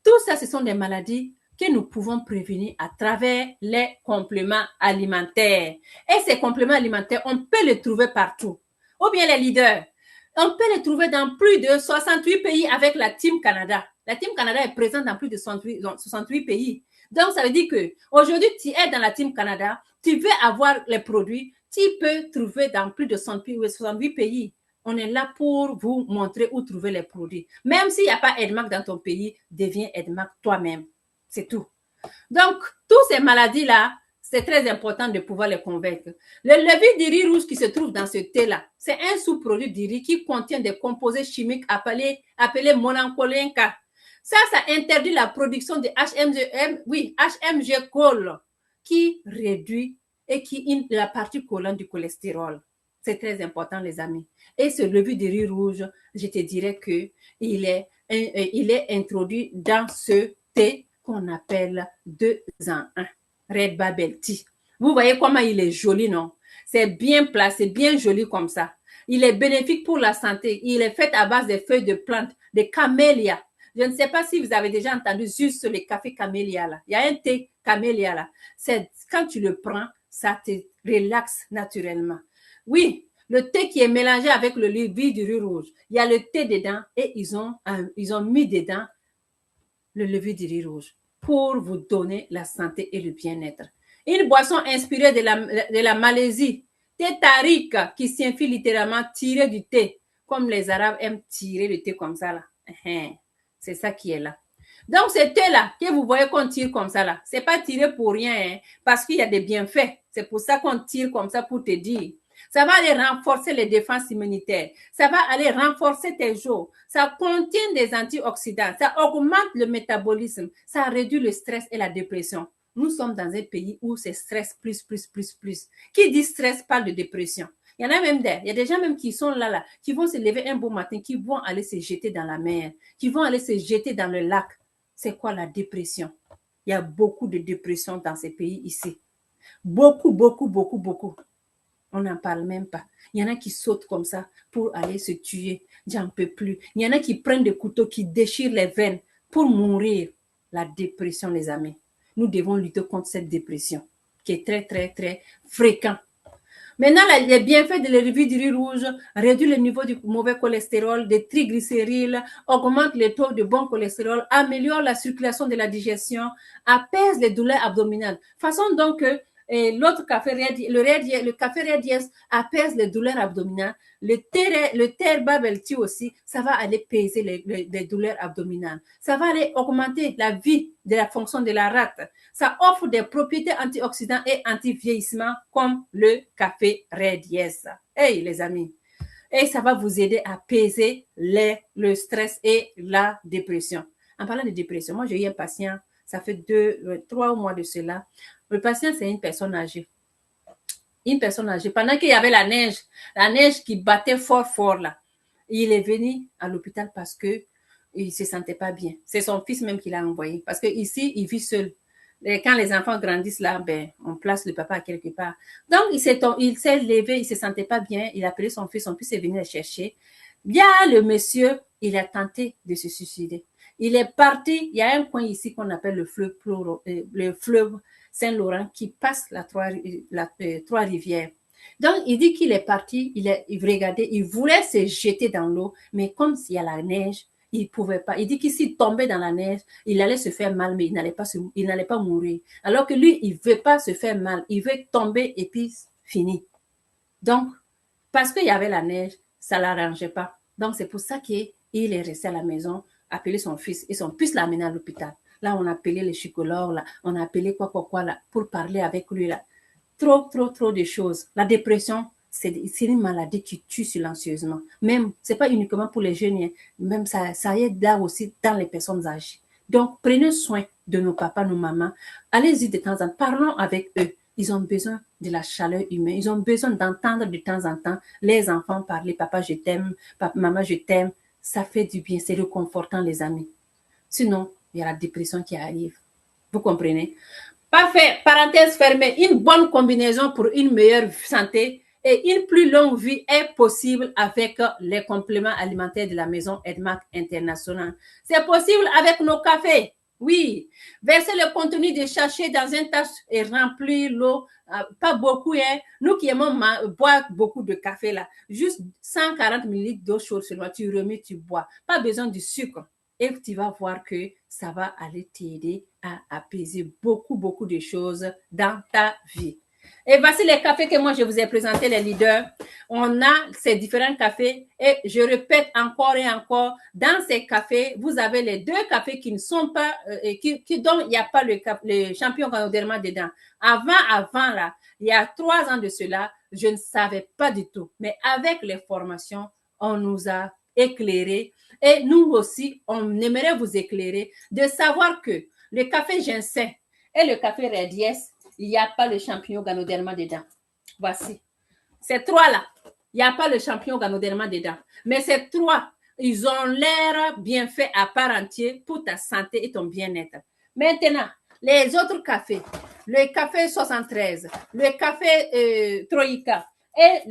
Tout ça, ce sont des maladies que nous pouvons prévenir à travers les compléments alimentaires. Et ces compléments alimentaires, on peut les trouver partout. Ou bien les leaders. On peut les trouver dans plus de 68 pays avec la Team Canada. La Team Canada est présente dans plus de 68 pays. Donc, ça veut dire que aujourd'hui, tu es dans la Team Canada, tu veux avoir les produits, tu peux trouver dans plus de 68 pays. On est là pour vous montrer où trouver les produits. Même s'il n'y a pas Edmark dans ton pays, deviens Edmark toi-même. C'est tout. Donc, toutes ces maladies-là, c'est très important de pouvoir les convaincre. Le levier du riz rouge qui se trouve dans ce thé-là, c'est un sous-produit du riz qui contient des composés chimiques appelés monocolinca. Ça interdit la production de HMG col, qui réduit et qui la partie collante du cholestérol. C'est très important, les amis. Et ce levier de riz rouge, je te dirais qu'il est introduit dans ce thé qu'on appelle 2 en 1, Red Bubble Tea. Vous voyez comment il est joli, non? C'est bien placé, bien joli comme ça. Il est bénéfique pour la santé. Il est fait à base des feuilles de plantes, des camélias. Je ne sais pas si vous avez déjà entendu juste le café camélia là. Il y a un thé camélia là. C'est quand tu le prends, ça te relaxe naturellement. Oui, le thé qui est mélangé avec le lever du riz rouge. Il y a le thé dedans et ils ont mis dedans le lever du riz rouge pour vous donner la santé et le bien-être. Une boisson inspirée de la Malaisie, thé tarik, qui signifie littéralement tirer du thé, comme les Arabes aiment tirer le thé comme ça là. C'est ça qui est là. Donc, ce thé-là, que vous voyez qu'on tire comme ça là, c'est pas tiré pour rien, hein, parce qu'il y a des bienfaits. C'est pour ça qu'on tire comme ça pour te dire. Ça va aller renforcer les défenses immunitaires. Ça va aller renforcer tes os. Ça contient des antioxydants. Ça augmente le métabolisme. Ça réduit le stress et la dépression. Nous sommes dans un pays où c'est stress plus. Qui dit stress parle de dépression. Il y en a même il y a des gens même qui sont là, qui vont se lever un beau matin, qui vont aller se jeter dans la mer, qui vont aller se jeter dans le lac. C'est quoi la dépression? Il y a beaucoup de dépression dans ces pays ici. Beaucoup. On n'en parle même pas. Il y en a qui sautent comme ça pour aller se tuer. J'en peux plus. Il y en a qui prennent des couteaux, qui déchirent les veines pour mourir. La dépression, les amis. Nous devons lutter contre cette dépression qui est très fréquente. Maintenant, les bienfaits de la revue du riz rouge réduit le niveau du mauvais cholestérol, des triglycérides, augmente le taux de bon cholestérol, améliore la circulation de la digestion, apaise les douleurs abdominales. Façon donc que l'autre café, le café Red Yes apaise les douleurs abdominales. Le thé Bubble Tea aussi, ça va aller apaiser les douleurs abdominales. Ça va aller augmenter la vie de la fonction de la rate. Ça offre des propriétés antioxydants et anti-vieillissement comme le café Red Yes. Hey les amis! Et ça va vous aider à apaiser le stress et la dépression. En parlant de dépression, moi j'ai eu un patient, ça fait 3 mois de cela. Le patient, c'est une personne âgée. Une personne âgée. Pendant qu'il y avait la neige qui battait fort là, il est venu à l'hôpital parce que il se sentait pas bien. C'est son fils même qui l'a envoyé. Parce que ici, il vit seul. Et quand les enfants grandissent là, ben, on place le papa quelque part. Donc, il s'est levé, il se sentait pas bien. Il a appelé son fils est venu le chercher. Bien, le monsieur, il a tenté de se suicider. Il est parti, il y a un coin ici qu'on appelle le fleuve Saint-Laurent qui passe la Trois-Rivières. Donc, il dit qu'il est parti, il regardait, il voulait se jeter dans l'eau, mais comme s'il y a la neige, il pouvait pas. Il dit que s'il tombait dans la neige, il allait se faire mal, mais il n'allait pas mourir. Alors que lui, il veut pas se faire mal, il veut tomber et puis finir. Donc, parce qu'il y avait la neige, ça l'arrangeait pas. Donc, c'est pour ça qu'il est resté à la maison, appelé son fils, et son fils l'a amené à l'hôpital. Là, on a appelé les psychologues, là, on a appelé quoi, là, pour parler avec lui, là. Trop de choses. La dépression, c'est une maladie qui tue silencieusement. Même, c'est pas uniquement pour les jeunes, même ça aide là aussi dans les personnes âgées. Donc, prenez soin de nos papas, nos mamans. Allez-y de temps en temps, parlons avec eux. Ils ont besoin de la chaleur humaine. Ils ont besoin d'entendre de temps en temps les enfants parler. Papa, je t'aime. Papa, maman, je t'aime. Ça fait du bien. C'est réconfortant, les amis. Sinon, il y a la dépression qui arrive. Vous comprenez? Parfait. Parenthèse fermée. Une bonne combinaison pour une meilleure santé et une plus longue vie est possible avec les compléments alimentaires de la maison Edmark International. C'est possible avec nos cafés. Oui. Versez le contenu de sachet dans un tasse et remplir l'eau. Pas beaucoup, hein. Nous qui aimons boire beaucoup de café là. Juste 140 ml d'eau chaude seulement. Tu remets, tu bois. Pas besoin de sucre. Et tu vas voir que ça va aller t'aider à apaiser beaucoup de choses dans ta vie. Et voici les cafés que moi je vous ai présentés, les leaders. On a ces différents cafés et je répète encore et encore, dans ces cafés, vous avez les 2 cafés qui ne sont pas, dont il n'y a pas le champion Ganoderma dedans. Avant là, il y a 3 ans de cela, je ne savais pas du tout. Mais avec les formations, on nous a éclairé et nous aussi, on aimerait vous éclairer de savoir que le café ginseng et le café Red Yes, il n'y a pas le champignon Ganoderma dedans. Voici. Ces 3-là, il n'y a pas le champignon Ganoderma dedans. Mais ces 3, ils ont l'air bien faits à part entière pour ta santé et ton bien-être. Maintenant, les autres cafés, le café 73, le café Troïka et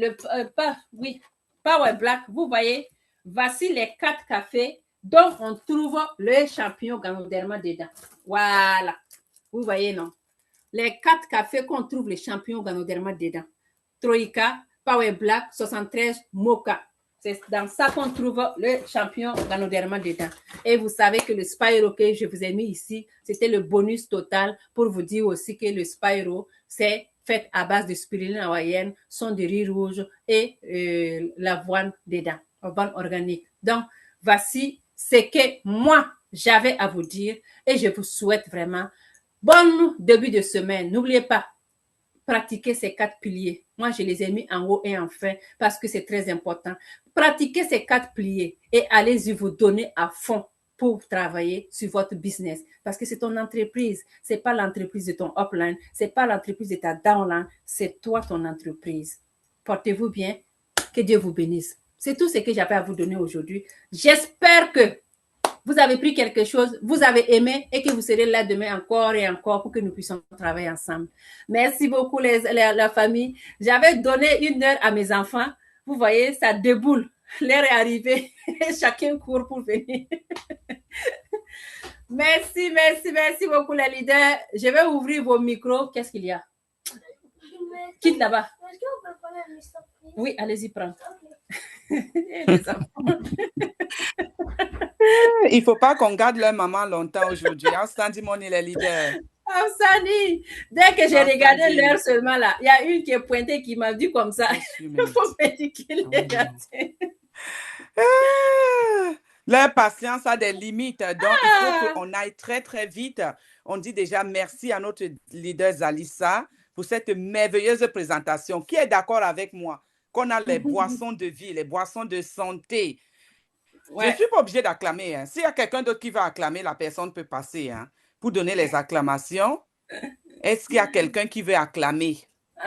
Power Black, vous voyez, voici les 4 cafés dont on trouve le champignon Ganoderma dedans. Voilà. Vous voyez, non? Les 4 cafés qu'on trouve les champignons Ganoderma dedans. Troïka, Power Black, 73, Mocha. C'est dans ça qu'on trouve le champignon Ganoderma dedans. Et vous savez que le Spyro que je vous ai mis ici, c'était le bonus total pour vous dire aussi que le Spyro, c'est fait à base de spiruline hawaïenne, son de riz rouge et l'avoine dedans, avoine organique. Donc, voici ce que moi, j'avais à vous dire et je vous souhaite vraiment bon début de semaine. N'oubliez pas, pratiquez ces 4 piliers. Moi, je les ai mis en haut et en fin parce que c'est très important. Pratiquez ces 4 piliers et allez-y vous donner à fond pour travailler sur votre business. Parce que c'est ton entreprise. C'est pas l'entreprise de ton upline. C'est pas l'entreprise de ta downline. C'est toi, ton entreprise. Portez-vous bien. Que Dieu vous bénisse. C'est tout ce que j'avais à vous donner aujourd'hui. J'espère que vous avez pris quelque chose, vous avez aimé et que vous serez là demain encore et encore pour que nous puissions travailler ensemble. Merci beaucoup la famille. J'avais donné 1 heure à mes enfants. Vous voyez, ça déboule. L'heure est arrivée. Chacun court pour venir. Merci, merci, merci beaucoup les leaders. Je vais ouvrir vos micros. Qu'est-ce qu'il y a? Quitte là-bas. Est-ce qu'on peut prendre une surprise? Oui, allez-y, prends. Les enfants. Il ne faut pas qu'on garde leur maman longtemps aujourd'hui. Outstanding Money, les leaders. Outstanding. Dès que j'ai regardé l'heure seulement là, il y a une qui est pointée qui m'a dit comme ça. Il faut me dire qu'il est raté. Leur patience a des limites. Donc, il faut qu'on aille très, très vite. On dit déjà merci à notre leader Zalissa pour cette merveilleuse présentation. Qui est d'accord avec moi qu'on a les boissons de vie, les boissons de santé? Ouais. Je ne suis pas obligée d'acclamer. Hein. S'il y a quelqu'un d'autre qui va acclamer, la personne peut passer pour donner les acclamations. Est-ce qu'il y a quelqu'un qui veut acclamer?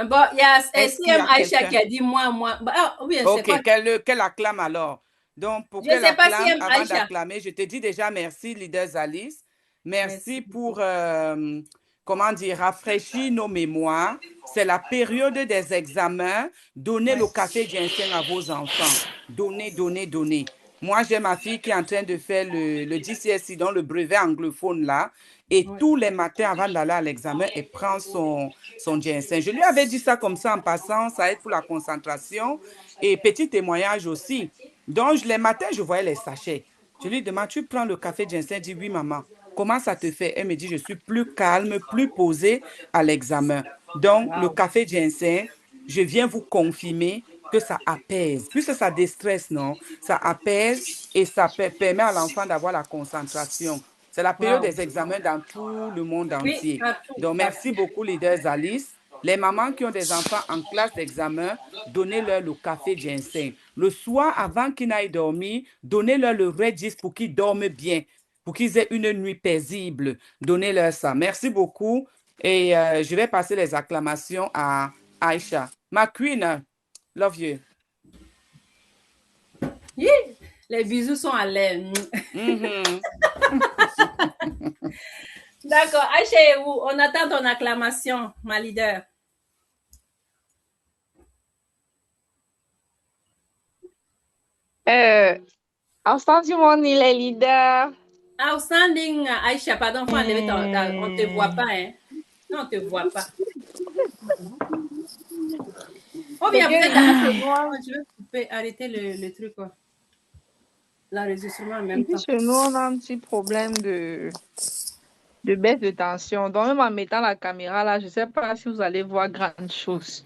Bon, il y a SCM Aïcha qui a dit moi. Oui, ok, qu'elle acclame alors. Donc, pour qu'elle acclame, avant d'acclamer, je te dis déjà merci, leader Alice. Merci pour, comment dire, rafraîchir nos mémoires. C'est la période des examens. Donnez le café ginseng à vos enfants. Donnez, donnez, donnez. Moi, j'ai ma fille qui est en train de faire le GCSE, dans le brevet anglophone là. Et tous les matins, avant d'aller à l'examen, elle prend son ginseng. Je lui avais dit ça comme ça en passant, ça aide pour la concentration. Et petit témoignage aussi. Donc, les matins, je voyais les sachets. Je lui demande, tu prends le café ginseng? Elle dit, oui, maman. Comment ça te fait? Elle me dit, je suis plus calme, plus posée à l'examen. Donc, le café ginseng, je viens vous confirmer que ça apaise. Puisque ça déstresse, non? Ça apaise et ça permet à l'enfant d'avoir la concentration. C'est la période des examens dans tout le monde entier. Donc, merci beaucoup, leader Alice. Les mamans qui ont des enfants en classe d'examen, donnez-leur le café ginseng. Le soir, avant qu'ils n'aillent dormir, donnez-leur le Redis pour qu'ils dorment bien, pour qu'ils aient une nuit paisible. Donnez-leur ça. Merci beaucoup. Et je vais passer les acclamations à Aïcha. Ma queen, love you. Yeah. Les bisous sont à l'air. D'accord. Aïcha et vous, on attend ton acclamation, ma leader. Outstanding Money, les leaders. Outstanding, Aïcha, pardon, faut enlever on ne te voit pas, hein. Non, on ne te voit pas. Oh bien, je vais couper, arrêter le truc, quoi. L'enregistrement en même temps. Chez nous, on a un petit problème de baisse de tension. Donc, même en mettant la caméra là, je ne sais pas si vous allez voir grande chose.